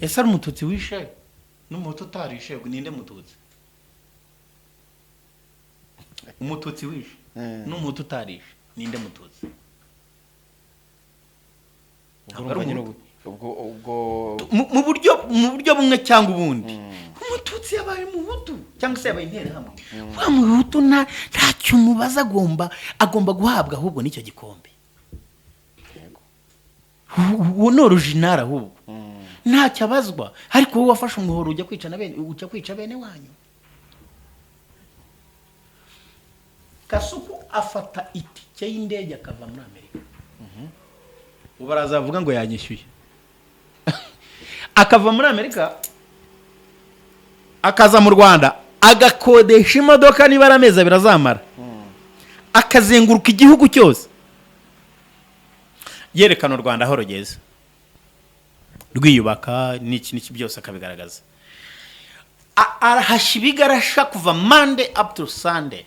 ese ari umututsi wishe n'umuhutu utarishe ninde mututsi umututsi wishe n'umuhutu utarishe ninde mututsi mu buryo bumwe cyangwa ubundi umututsi yabaye umuhutu cyangwa se yabaye intera hamwe wa muhutu ntacyo umubaza agomba guhabwa ahubwo n'icyo gikombe uwo ni original ahubwo ntacyo abazwa ariko wowe wafashe umuhoro ujya kwica bene wanyu Gasuku afata itike y'indege akava muri Amerika ubu barazavuga ngo yanyishyuye akava muri Amerika akaza mu Rwanda agakodesha imodoka niba ari amezi abiri azamara akazenguruka igihugu cyose yerekana u Rwanda aho rugeze rwiyubaka n'iki byose akabigaragaza arahashibigarasha kuva Monday up to Sunday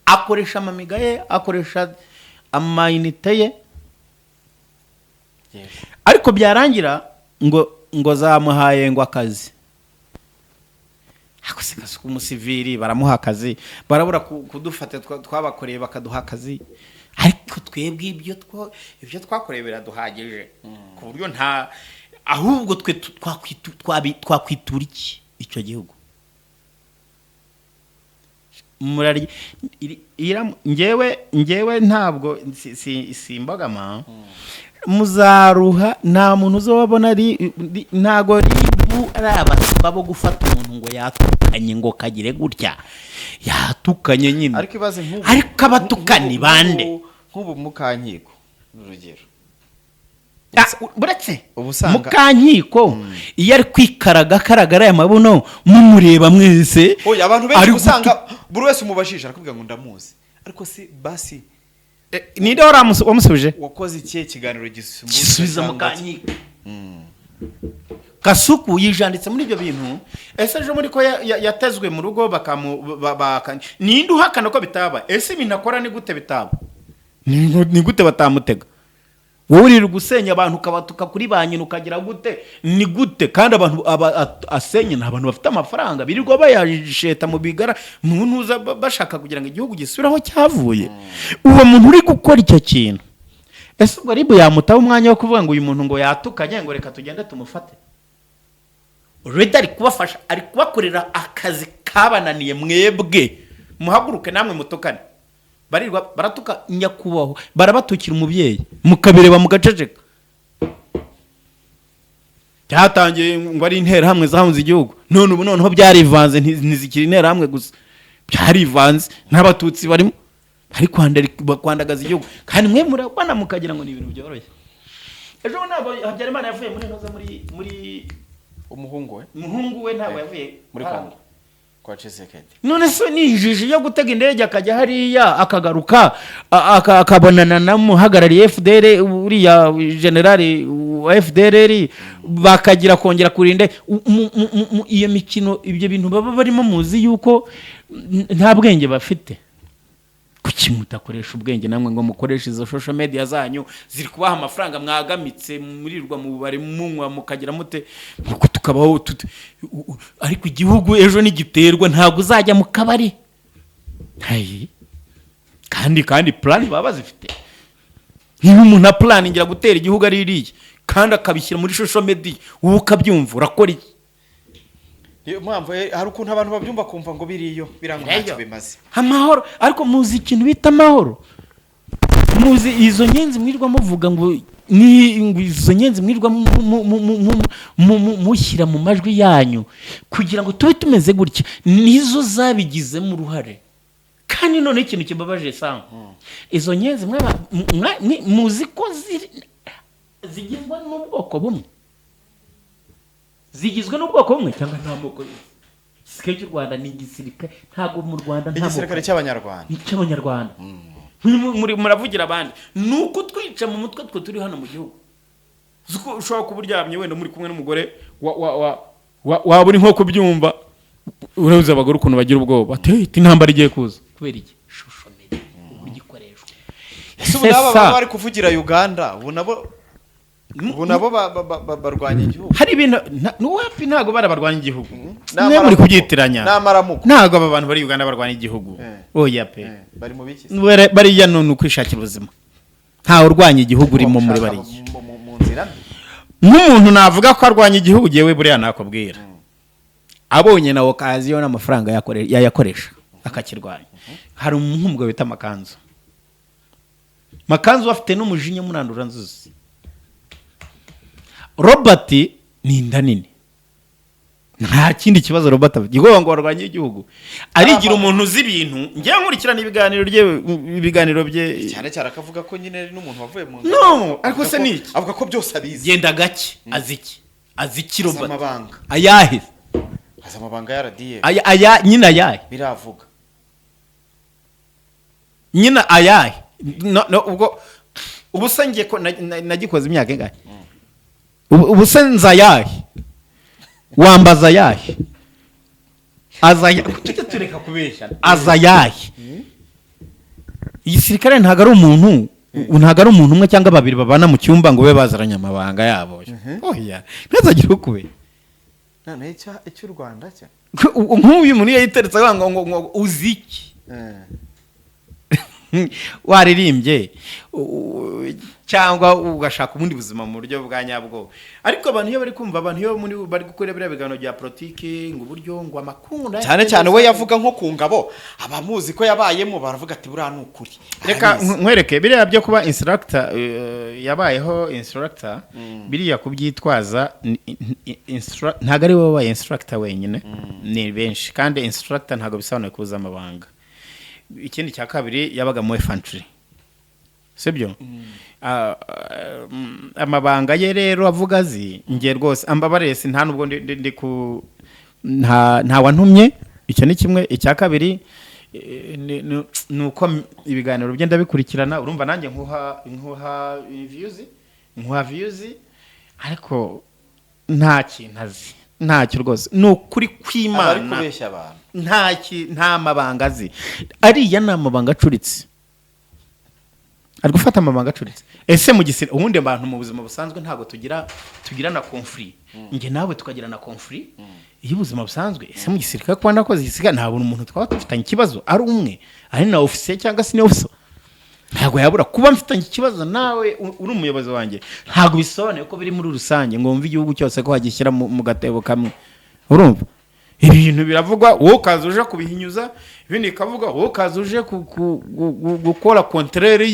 akoresha amamiga ye akoresha amayinite ye ariko byarangira ngo zamuhaye ngo akazi ako se Gasuku umusivili baramuha akazi barabura kudufata twabakoreye bakaduha akazi ariko twebwe ibyo twakoreye biraduhagije ku buryo nta ahubwo twe twakwitura icyo gihugu ngewe ntabwo simbagama muzaruha nta muntu uzobona ntago ribu ari abasaba bo gufata umuntu ngo yatukanye ngo kagire gutya yatukanye nyine ariko abatukani bande nk'ubu mukankiko urugero buretse mukankiko iyo ari kwikaragara aya mabuno mumureba mwese abantu benshi usanga buri wese umubajije arakubwira ngo ndamuzi ariko si basi ninde wamusubije wakoze ikihe kiganiro gisubiza mukankiko Gasuku yijanditse muri ibyo bintu ese ejo muri ko yatezwe mu rugo ninde uhakana ko bitaba ese ibintu akora ni gute bitaba ni gute batamutega wowe uri gusenya abantu ukabatuka kuri ba nyina ukagira gute ni gute kandi abantu asenye n'abantu bafite amafaranga birirwa bayasheta mu bigara ntuza bashaka kugira ngo igihugu gisubiraho cyavuye uwo muntu uri gukora icyo kintu ese ubwo ribu yamutaho umwanya wo kuvuga ngo uyu muntu ngo yatukanye ngo reka tugende tumufate Reda ari kubafasha ari kubakorera akazi kabananiye mwebwe muhaguruke namwe mutukane baratuka nyakubaho barabatukira umubyeyi mukabireba mugaceceka cyatangiye ngo ari intera hamwe zahunze igihugu none ubu noneho byarivanze ntizikira intera hamwe gusa byarivanze n'abatutsi barimo ari kwandagaza igihugu kandi mwe murabana mukagira ngo ni ibintu byoroshye ejo nabo Habyarimana yavuye muri umuhungu we ntabwo yavuye muri Kongo kwa Tshisekedi none so ni injiji yo gutega indege akajya hariya akagaruka akabonana na muhagarariye FDR uriya generali wa FDR bakagira kongera kurinde iyo mikino ibyo bintu baba barimo muzi yuko nta bwenge bafite kuki mutakoresha ubwenge namwe ngo mukoreshe izo social media zanyu ziri kubaha amafaranga mwagamitse murirwa mu bari munywa mukagira mute nuko tukabaho ariko igihugu ejo nigiterwa ntabwo uzajya mu kabari kandi plan baba bazifite niba umuntu apuraningira gutera igihugu ari iriya kandi akabishyira muri social media wowe ukabyumva urakora iki? niyo mpamvu hari ukuntu abantu babyumva kumva ngo biriyo biranga ntacyo bimaze amahoro. Ariko muzi ikintu bita amahoro? Muzi izo nyenzi mwirwa muvuga ngo ni izo nyenzi mwirwa mushyira mu majwi yanyu kugira ngo tube tumeze gutya, nizo zabigizemo uruhare. Kandi none ikintu kibabaje sana, izo nyenzi muzi ko zigizwe n'ubwoko bumwe, zigizwe n'ubwoko bumwe cyangwa nta moko? Igisirikare cy'u Rwanda ni igisirikare, ntabwo mu Rwanda nta moko. Igisirikare cy'Abanyarwanda. Muravugira abandi nuko twica mu mutwe twe turi hano mu gihugu. Ushobora kuba uryamye wenda muri kumwe n'umugore waba uri nko kubyumva, urabuze abagore ukuntu bagira ubwoba ati intambara igiye kuza. Kubera iki? Shusho media ugikoreshwa. Ubu nabo bari kuvugira Uganda, ubu nabo barwanya igihugu. Hari ibintu n'uwapi ntago barabarwanya igihugu. Mwe muri kubyitiranya. Ntago aba bantu bari Uganda barwanya igihugu. Oya pe. Bari mu biki? Bari ya none kwishakira ubuzima. Nta urwanya igihugu urimo muri bari. Mu nzira. Nk'umuntu navuga ko arwanya igihugu giyewe buriya nakubwira. Abonye na okaziyo n'amafaranga yayakoresha akakirwanya. Hari umuhumbo bita Makanzu. Makanzu afite n'umujinya munandura nzuzi. Robert ni inda nini, nta kindi kibazo Robert avuga ngo arwanye igihugu, arigira umuntu uzi ibintu. Ngiye nkurikirana ibiganiro bye cyane akavuga ko nyine ari n'umuntu wavuye mu nzira. No, ariko se niki avuga ko byose abizi. Genda gake aziki Robert amabanga ayahe amabanga ya RDF aya nyina ayahe biravuga nyina ayahe no ubwo ubusangiye ko nagikoze imyaka ingahe ubusenza yahe wambaza yahe azaya tujye tureka kubeshya azayahe. Igisirikare ntago ari umuntu umwe cyangwa babiri babana mu cyumba ngo be bazaranya amabanga yabo. Oya ntazagira ukube none cy'u Rwanda cya nk'uyu muntu yiteretse ngo uziki waririmbye cyangwa ugashaka ubundi buzima mu buryo bwa nyabwo. Ariko abantu iyo bari kumva, abantu iyo bari gukora biriya biganiro bya politiki ngo uburyo ngo amakunda cyane we yavuga nko ku ngabo, abamuzi ko yabayemo baravuga ati buriya ni ukuri. Reka nkwereke biriya byo kuba instructor, yabayeho instructor, biriya kubyitwaza ntago ari wowe wabaye instructor wenyine, ni benshi. Kandi instructor ntago bisobanuye kuza amabanga. Ikindi cya kabiri yabaga mu infantry, sibyo? Amabanga ye rero avuga azi ngiye rwose ambabarese nta nubwo ndi ku nta wantumye. Icyo ni kimwe. Icya kabiri nuko ibiganiro byenda bikurikirana, urumva nanjye nkuha views ariko nta kintu azi, ntacyo rwose. Nukuri kw'Imana ari kubeshya abantu, nta mabanga azi. Ariya ni amabanga acuritse, ari gufata amabanga acuritse. Ese mu gisirikare ubundi abantu mu buzima busanzwe ntago tugirana conflict, nge nawe tukagirana conflict iyo ubuzima busanzwe. Ese mu gisirikare kwa nakoze igisirikare nta buntu umuntu twaba dufitanye ikibazo ari umwe, ari na officer cyangwa se officer, ntago yabura kuba mfitanye ikibazo nawe uri umuyobozi wanjye. Ntago bisobanuye ko biri muri rusange ngo mve igihugu cyose ko hagishyira mu gatebo kamwe. Urumva ibintu biravugwa, wowe kaza uje kubihinyuza, ibindi kavuga wowe kaza uje gukora contraire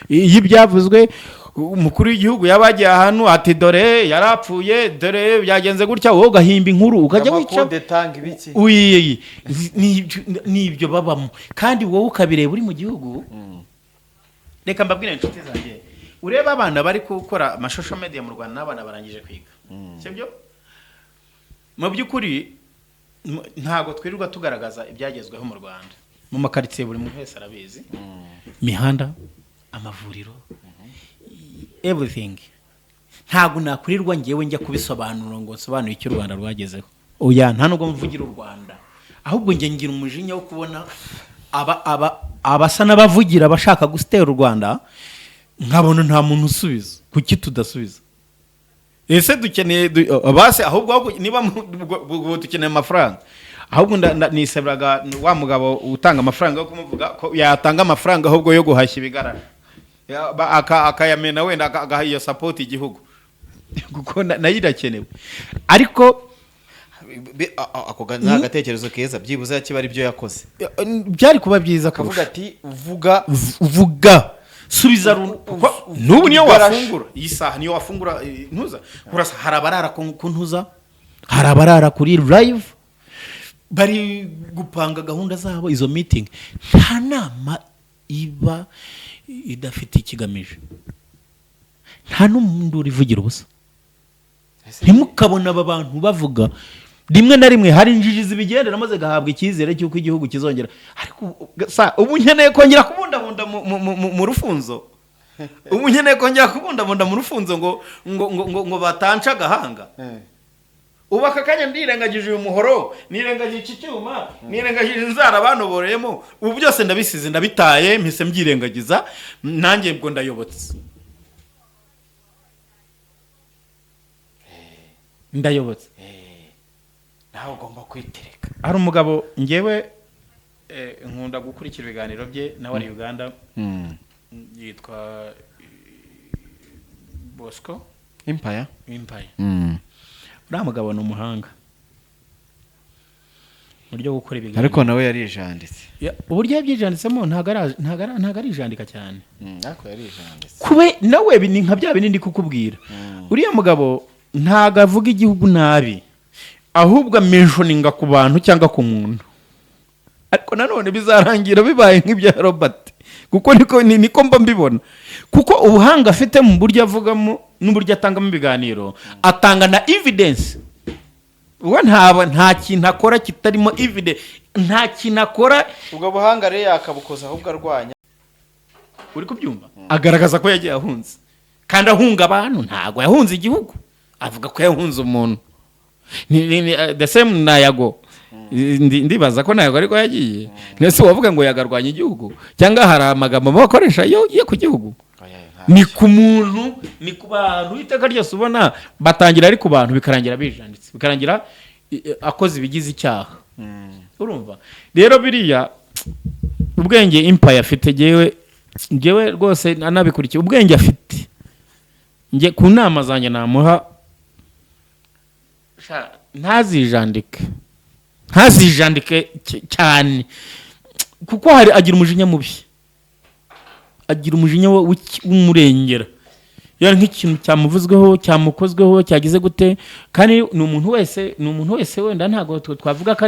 y'ibyavuzwe. Umukuru w'igihugu yabagiye ahantu ati dore yarapfuye, dore byagenze gutya, wowe gahimba inkuru ukajya wica nibyo babamo. Kandi wowe ukabireba uri mu gihugu. Reka mbabwire inshuti zanjye, ureba abana bari gukora amashosho media mu Rwanda n'abana barangije kwiga, sibyo? Mu by'ukuri ntago twirirwa tugaragaza ibyagezweho mu Rwanda mu makaritsiye, buri muntu wese arabizi, mihanda, amavuriro, everything. Ntago nakurirwa ngewe njya kubisobanura ngo nsobanuye icyo u Rwanda rwagezeho. Oya, nta nubwo mvugira u Rwanda, ahubwo nge ngira umujinya wo kubona abasa n'abavugira bashaka gustera u Rwanda, nkabona nta muntu usubiza. Kuki tudasubiza? Ese dukeneye base ahubwo niba dukeneye amafaranga, ahubwo niseberaga wa mugabo utanga amafaranga yo kumuvuga ko yatanga amafaranga ahubwo yo guhashya ibigarara. akayamena wenda agaha iyo support igihugu kuko nayo irakenewe ariko ako gatekerezo keza byibuze kiba ari byo yakoze byari kuba byiza kavuga ati vuga subiza n'ubu niyo wafungura iyi saha niyo wafungura ntuza kurasa hari abarara ku ntuza hari abarara kuri live bari gupanga gahunda zabo izo meeting nta nama iba idafite ikigamije nta n'umuntu urivugira ubusa ntimukabona aba bantu bavuga rimwe na rimwe hari injiji zibigendera maze gahabwa icyizere cy'uko igihugu kizongera ariko ubu nkeneye kongera kubundabunda mu rufunzo ubu nkeneye kongera kubundabunda mu rufunzo ngo batanca agahanga ubu aka kanya ndirengagije uyu muhoro nirengagije iki cyuma nirengagije inzara banoboreyemo ubu byose ndabisize ndabitaye mpise mbyirengagiza nanjye ngo ndayobotse nawe ugomba kwitereka hari umugabo ngewe nkunda gukurikira ibiganiro bye nawe ari Uganda yitwa Bosco Empire uriya mugabo ni umuhanga uburyo gukora ibiganiro ariko nawe yarijanditse uburyo yabyijanditsemo ntago ari ijandika cyane ariko yarijanditse kube nawe ni nka bya binini kukubwira uriya mugabo ntago avuga igihugu nabi ahubwo amentioninga ku bantu cyangwa ku muntu ariko nanone bizarangira bibaye nk'ibya Robert kuko niko mba mbibona kuko ubuhanga afite mu buryo avugamo n'uburyo atangamo ibiganiro atanga na evidence uwo nta kintu akora kitarimo evidence nta kintu akora ubwo buhanga rero yakabukoza ahubwo arwanya uri kubyumva agaragaza ko yagiye ahunze kandi ahunga abantu ntago yahunze igihugu avuga ko yahunze umuntu the same na Yago ndibaza ko Yago ariko yagiye nese wavuga ngo yagarwanya igihugu cyangwa hari amagambo bakoresha yo ku gihugu ni ku muntu ni ku bantu iteka ryose ubona batangira ari ku bantu bikarangira bijanditse bikarangira akoze ibigize icyaha urumva rero biriya ubwenge Empire afite ngewe rwose anabikurikiye ubwenge afite nge ku nama zanjye namuha ntazijandike cyane kuko agira umujinya mubi agira umujinya w'umurengera yari nk'ikintu cyamuvuzweho cyamukozweho cyagize gute kandi ni umuntu wese wenda ntago twavuga ko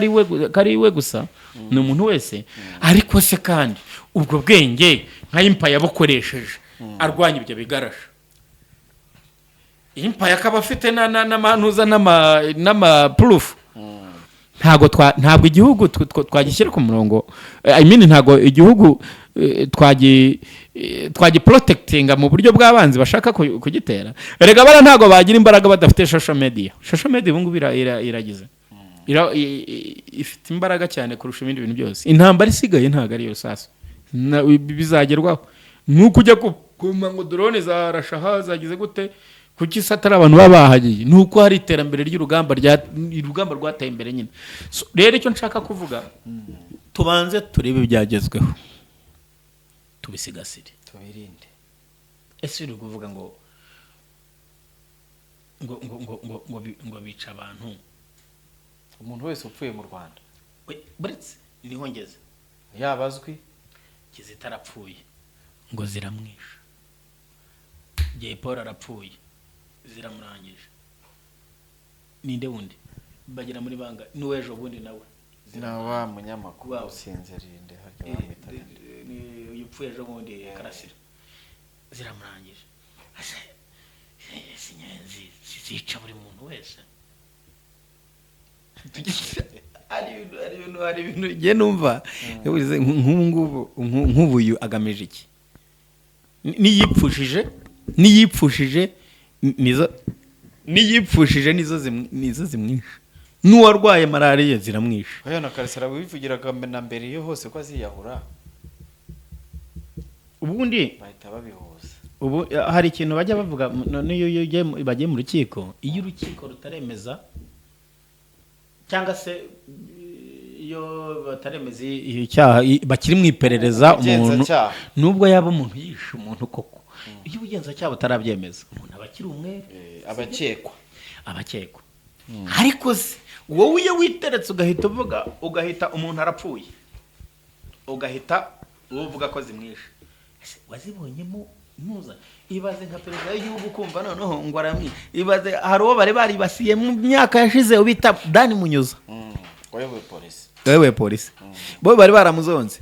ari we gusa ni umuntu wese ariko se kandi ubwo bwenge nka Empire yabukoresheje arwanya ibyo bigarasha Empire akaba afite n'amanuza n'ama-proof ntabwo igihugu twagishyira ku murongo ntabwo igihugu twagiprotectinga mu buryo bw'abanzi bashaka kugitera erega bara ntabwo bagira imbaraga badafite social media ubu ngubu iragize ifite imbaraga cyane kurusha ibindi bintu byose intambara isigaye ntabwo ariyo sasa bizagerwaho nuko ujya kuma ngo drone zarashaha zagize gute kuki satara abantu babahagiye nuko hari iterambere ry'urugamba rwateye imbere nyine rero icyo nshaka kuvuga tubanze turebe ibyagezweho tubisigasire tubirinde ese uri kuvuga ngo bica abantu umuntu wese upfuye mu Rwanda buretse niho ngeze yabazwi Kizito arapfuye ngo ziramwisha Jay Paul arapfuye ziramurangije ninde wundi bagira muri banga n'uwejo bundi nawe wa munyamakuru usinzerinde harya ni uyupfuye ejo bundi Karasira ziramurangije sinyenzi zica buri muntu wese ari ibintu ngiye numva nk'ubu agamije iki niyipfushije nizo zimwisha n'uwarwaye malariya ziramwisha oya na Karasira bivugiraga na mbere yo hose ko aziyahura ubundi bahita babihuza ubu hari ikintu bajya bavuga n'iyo bagiye mu rukiko iyo urukiko rutaremeza cyangwa se iyo bataremeza icyaha bakiri mu iperereza umuntu nubwo yaba umuntu yishe umuntu koko iyo ubugenzacyaha butarabyemeza umuntu aba akiri umwere abakekwa ariko se wowe iyo witeretse ugahita uvuga ugahita umuntu arapfuye ugahita uvuga ko zimwishe wazibonyemo muza ibaze nka perezida w'igihugu kumva noneho ngo aramwi ibaze hari uwo bari baribasiye mu myaka yashize ubita Dani Munyuza wewe polisi bo bari baramuzonze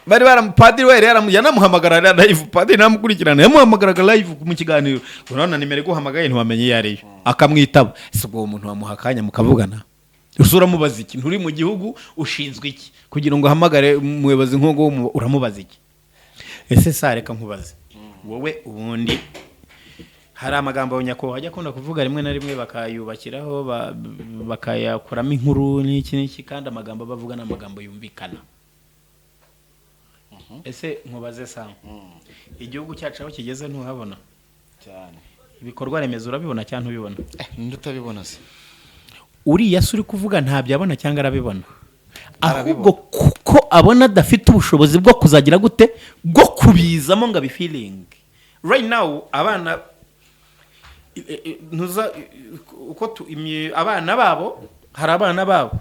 bari padiri we yanamuhamagara live padiri namukurikirana yamuhamagaraga live mu kiganiro urabona nimero guhamagaye ntiwamenye yariyo akamwitaba ese ubwo umuntu wamuhakanya mukavugana usura mubaza iki nturi mu gihugu ushinzwe iki kugira ngo ahamagare umuyobozi nk'ugo uramubaza iki ese sareka nkubaze wowe ubundi hari amagambo abanyako hajya akunda kuvuga rimwe na rimwe bakayubakiraho bakayakuramo inkuru n'iki kandi amagambo bavuga n'amagambo yumvikana ese nkubaze sana igihugu cyacu aho kigeze ntuhabona cyane ibikorwa remezo urabibona cyangwa ntubibona ndutabibona se uriya se uri kuvuga ntabyo abona cyangwa arabibona ahubwo kuko abona adafite ubushobozi bwo kuzagira gute bwo kubizamo ngo abifilinge right now abana ntuza uko abana babo hari abana babo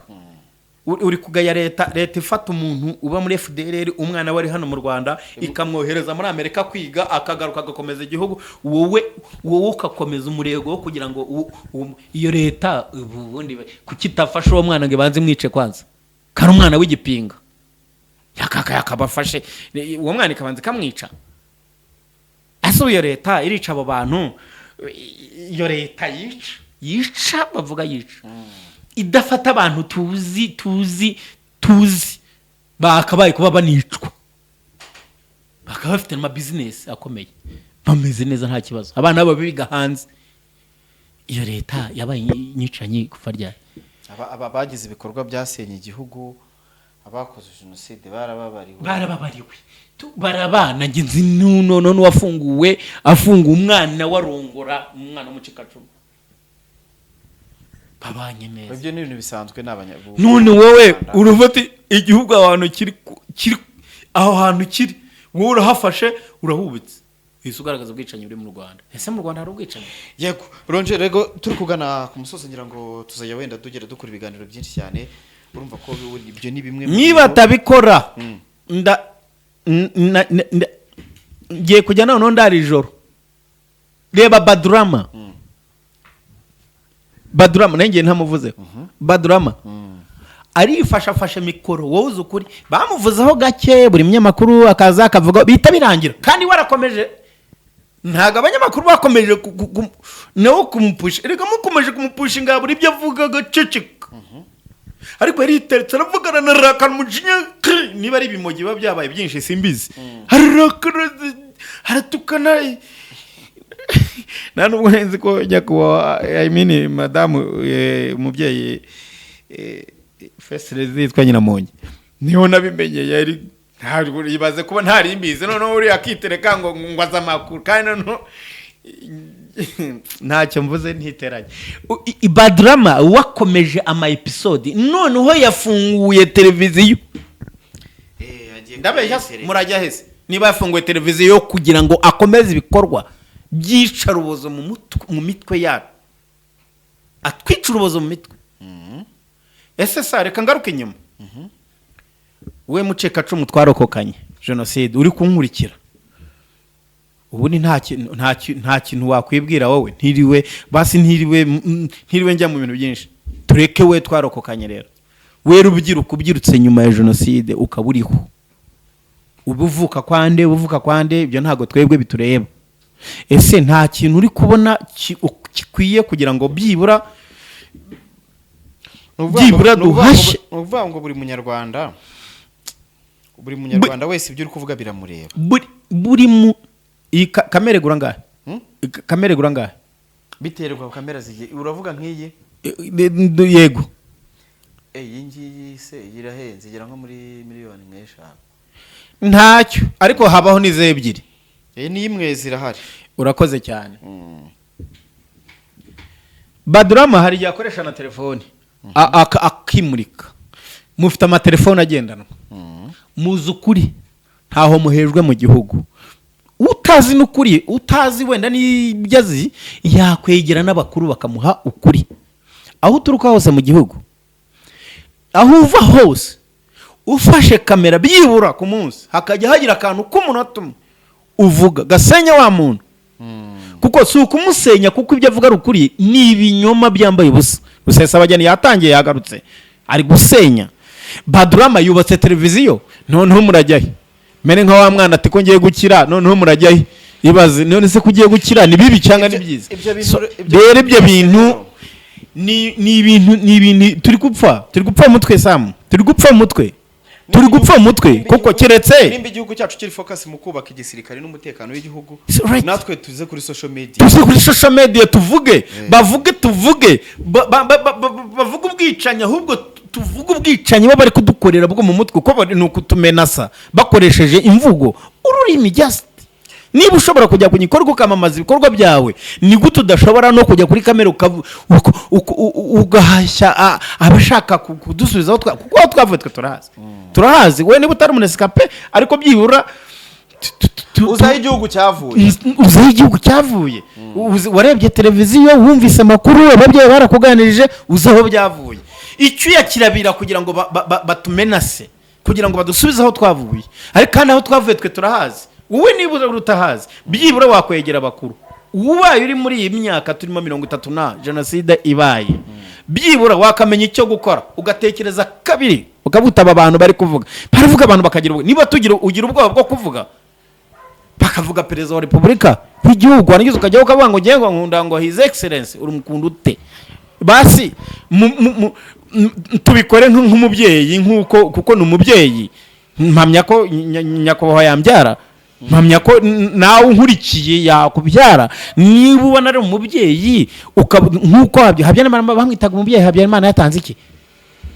uri kugaya leta ifata umuntu uba muri FDLR umwana wari hano mu Rwanda ikamwohereza muri Amerika kwiga akagaruka agakomeza igihugu wowe ukakomeza umurego wo kugira ngo iyo leta ubundi kukitafasha uwo mwana ngo banze mwice kwanza kari umwana w'igipinga yakabafashe uwo mwana ikabanza kamwica asuye leta irica abo bantu iyo leta yica bavuga yica idafata abantu tuzi bakabaye kuba banicwa bakaba bafite ama business akomeye bameze neza nta kibazo abana babo biga hanze iyo leta yabaye nyicanye kufa ryari aba bagize ibikorwa byasenye igihugu abakoze jenoside barababariwe barabana ngenzi none wafunguwe afunga umwana warongora umwana w'umucikacumu babanye neza ibyo ni ibintu bisanzwe n'abanyagihugu none wowe urufati igihugu abantu kiri aho hantu kiri wowe urahafashe urahubitse isi ugaragaza ubwicanyi buri mu Rwanda ese mu Rwanda hari ubwicanyi yego ronje rego turi kugana ku musozi ngira ngo tuzajya wenda tugera dukora ibiganiro byinshi cyane urumva ko ibyo ni bimwe niba atabikora ngiye kujya noneho ndari ijoro reba Badurama nanjye ntamuvuze Badurama arifasha mikoro wowe uzi ukuri bamuvuzeho gake buri munyamakuru akaza akavuga bita birangira kandi warakomeje ntago abanyamakuru bakomeje no kumupusha reka mukomeje kumupushinga buri byo avuga gaceceka ariko yariteretse aravugana na rakana mujinya niba ari ibimogi biba byabaye byinshi simbizi haratukana nubwo nzi ko nyakubahwa madamu umubyeyi fesirezi yitwa Nyiramongi niho nabimenye yari ntabwo yibaze kuba ntari imbizi noneho uri akitereka ngo ngwaza amakuru kandi noneho ntacyo mvuze ntiteranye Badurama wakomeje ama episode noneho yafunguye televiziyo ndabeshya murajya hese niba yafunguye televiziyo kugira ngo akomeze ibikorwa byica rubozo mu mitwe yabo atwica urubozo mu mitwe ese reka ngaruke inyuma we mucikacumu twarokokanye jenoside uri kunkurikira ubundi nta kintu wakwibwira wowe ntiriwe njya mu bintu byinshi tureke we twarokokanye rero we rubyiruko ubyirutse nyuma ya jenoside ukaba uriho ubuvuka kwande ibyo ntago twebwe bitureba ese nta kintu uri kubona gikwiye kugira ngo byibura duhashe uvuga ngo buri munyarwanda wese ibyo uri kuvuga biramureba buri mu kamere gura ngahe kamere gura ngahe biterwa kamera zigiye uravuga nk'iyi yego iyi ngiyi se irahenze igera nko muri miliyoni 5 ntacyo ariko habaho n'ize ebyiri ni imwe zirahari urakoze cyane Badurama hari yakoresha na telefone akimurika mufite amatelefone agendanwa muzi ukuri ntaho muhejwe mu gihugu, utazi n'ukuri, utazi wenda n'ibyo azi yakwegera n'abakuru bakamuha ukuri aho uturuka hose mu gihugu, aho uva hose ufashe kamera byibura ku munsi hakajya hagira akantu k'umunota umwe uvuga gasenya wa muntu, kuko si ukumusenya kuko ibyo avuga ari ukuri, ni ibinyoma byambaye ubusa. Rusesabageni yatangiye yagarutse ari gusenya. Badurama yubatse televiziyo, noneho murajyahe mere nka wa mwana ati ko ngiye gukira, noneho murajyahe ibaze none se kugiye gukira ni bibi cyangwa ni byiza? Rero ibyo bintu ni ibintu turi gupfa umutwe Sam, turi gupfa umutwe kuko keretse nimba igihugu cyacu kiri focus mu kubaka igisirikare n'umutekano w'igihugu, natwe tuze kuri social media tuvuge tuvuge ubwicanyi, ahubwo tuvuga ubwicanyi bari kudukorera bwo mu mutwe uko ni ukutumenasa bakoresheje imvugo, ururimi just. Niba ushobora kujya ku gikorwa ukamamaza ibikorwa byawe, ni gute udashobora no kujya kuri kamera ugahashya abashaka kudusubizaho kuko twavuye twe turahazi we niba utari umunesikape ariko byibura uzaho igihugu cyavuye warebye televiziyo wumvise amakuru ababyeyi barakuganirije uzaho byavuye, icyuya kirabira kugira ngo batumenase, kugira ngo badusubize aho twavuye, ariko kandi aho twavuye twe turahazi. Wowe niba utahazi byibura wakwegera abakuru, ubaye uri muri iyi myaka turimo 30 na jenoside ibaye, byibura wakamenya icyo gukora ugatekereza kabiri ukabutaba abantu bari kuvuga, baravuga abantu bakagira niba ugira ubwoba bwo kuvuga bakavuga perezida wa repubulika w'igihugu, warangiza ukajyaho ukavuga ngo ngiye nkunda ngo his excellence uri mukunda ute, basi tubikore nk'umubyeyi nkuko kuko ni umubyeyi, mpamya ko nyakubahwa yambyara, mpamya ko nawe unkurikiye yakubyara, niba ubona ari umubyeyi nkuko Habyarimana bamwitaga umubyeyi. Habyarimana yatanze iki?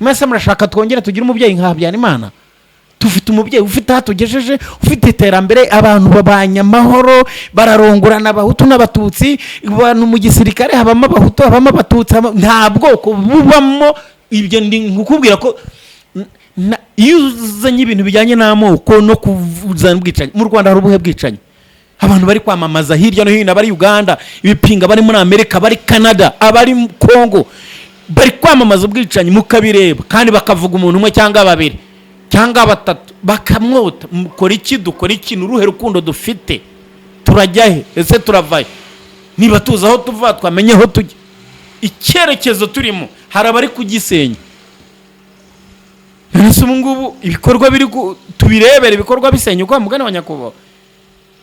Mwese murashaka twongera tugire umubyeyi nka Habyarimana? Tufite umubyeyi ufite hatugejeje, ufite iterambere, abantu babanya amahoro, bararongorana abahutu n'abatutsi, abantu mu gisirikare habamo abahutu habamo abatutsi, nta bwoko bubamo. Ibyo ndi nkukubwira ko iyo uzanye ibintu bijyanye n'amoko no kuzana ubwicanyi mu Rwanda, hari ubuhe bwicanyi? Abantu bari kwamamaza hirya no hino, abari Uganda ibipinga, bari muri Amerika, bari Canada, abari Congo, bari kwamamaza ubwicanyi mukabireba, kandi bakavuga umuntu umwe cyangwa babiri cyangwa batatu bakamwota. Mukora iki? Dukora iki? Nuruhe rukundo dufite? Turajyahe? Ese turavaye? Niba tuza aho tuva twamenye aho tujya, icyerekezo turimo, hari abari kugisenya. Nese ngubu ibikorwa biri tubirebera, ibikorwa bisenya kwa mugane wa nyakubahwa.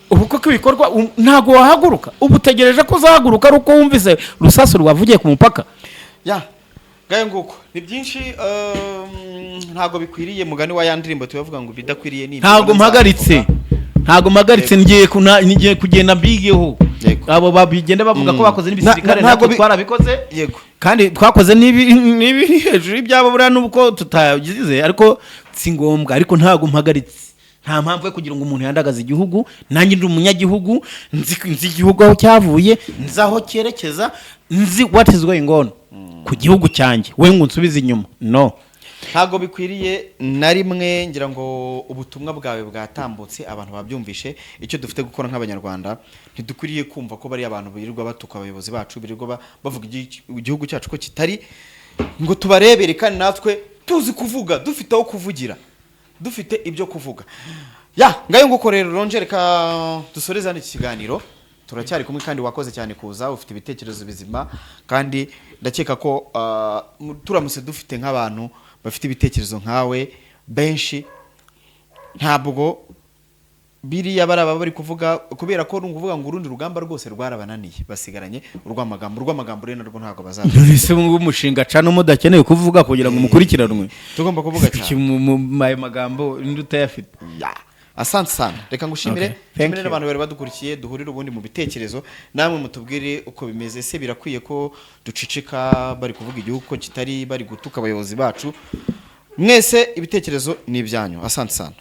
Ubu koko ibikorwa ntago wahaguruka, ubu utegereje ko uzahaguruka ari uko wumvise rusasu rwavugiye ku mupaka. Gaye nguko ni byinshi, ntago bikwiriye mugani wa yandirimbo tubavuga ngo bidakwiriye ni ntago mpagaritse ngiye kugenda mbigeho abo babigenda bavuga ko bakoze n'ibisirikare ntago twarabikoze, kandi twakoze nibi hejuru ibyabo bura nuko tutagize, ariko si ngombwa. Ariko ntago mpagaritse, nta mpamvu yo kugira ngo umuntu yandagaza igihugu. Nanjye ndi umunyagihugu, nzi igihugu aho cyavuye, nzaho cyerekeza, nzi what is going on ku gihugu cyanjye. We ngo nsubize inyuma, no, ntago bikwiriye na rimwe. Ngira ngo ubutumwa bwawe bwatambutse, abantu babyumvishe. Icyo dufite gukora nk'abanyarwanda, ntidukwiriye kumva ko bari abantu birirwa batuka abayobozi bacu, birirwa bavuga igihugu cyacu ko kitari, ngo tubarebere, kandi natwe tuzi kuvuga, dufite aho kuvugira, dufite ibyo kuvuga. Ngayo nguko rero Ronje, reka dusoreza n'iki kiganiro. Turacyari kumwe kandi wakoze cyane kuza, ufite ibitekerezo bizima, kandi ndakeka ko turamutse dufite nk'abantu bafite ibitekerezo nkawe benshi, ntabwo biriya baraba bari kuvuga, kubera ko nukuvuga ngo urundi rugamba rwose rwarabananiye, basigaranye urw'amagambo rero narwo ntabwo bazaza. Ese umushinga cano mudakeneye kuvuga kugira ngo mukurikiranwe, tugomba kuvuga cyane mu magambo indi utayafite. Asante sana, reka ngushimire. Kimwe n'abantu bari badukurikiye, duhurira ubundi mu bitekerezo, namwe mutubwire uko bimeze. Se birakwiye ko ducicika bari kuvuga igihugu ko kitari, bari gutuka abayobozi bacu? Mwese ibitekerezo ni ibyanyu. Asante sana.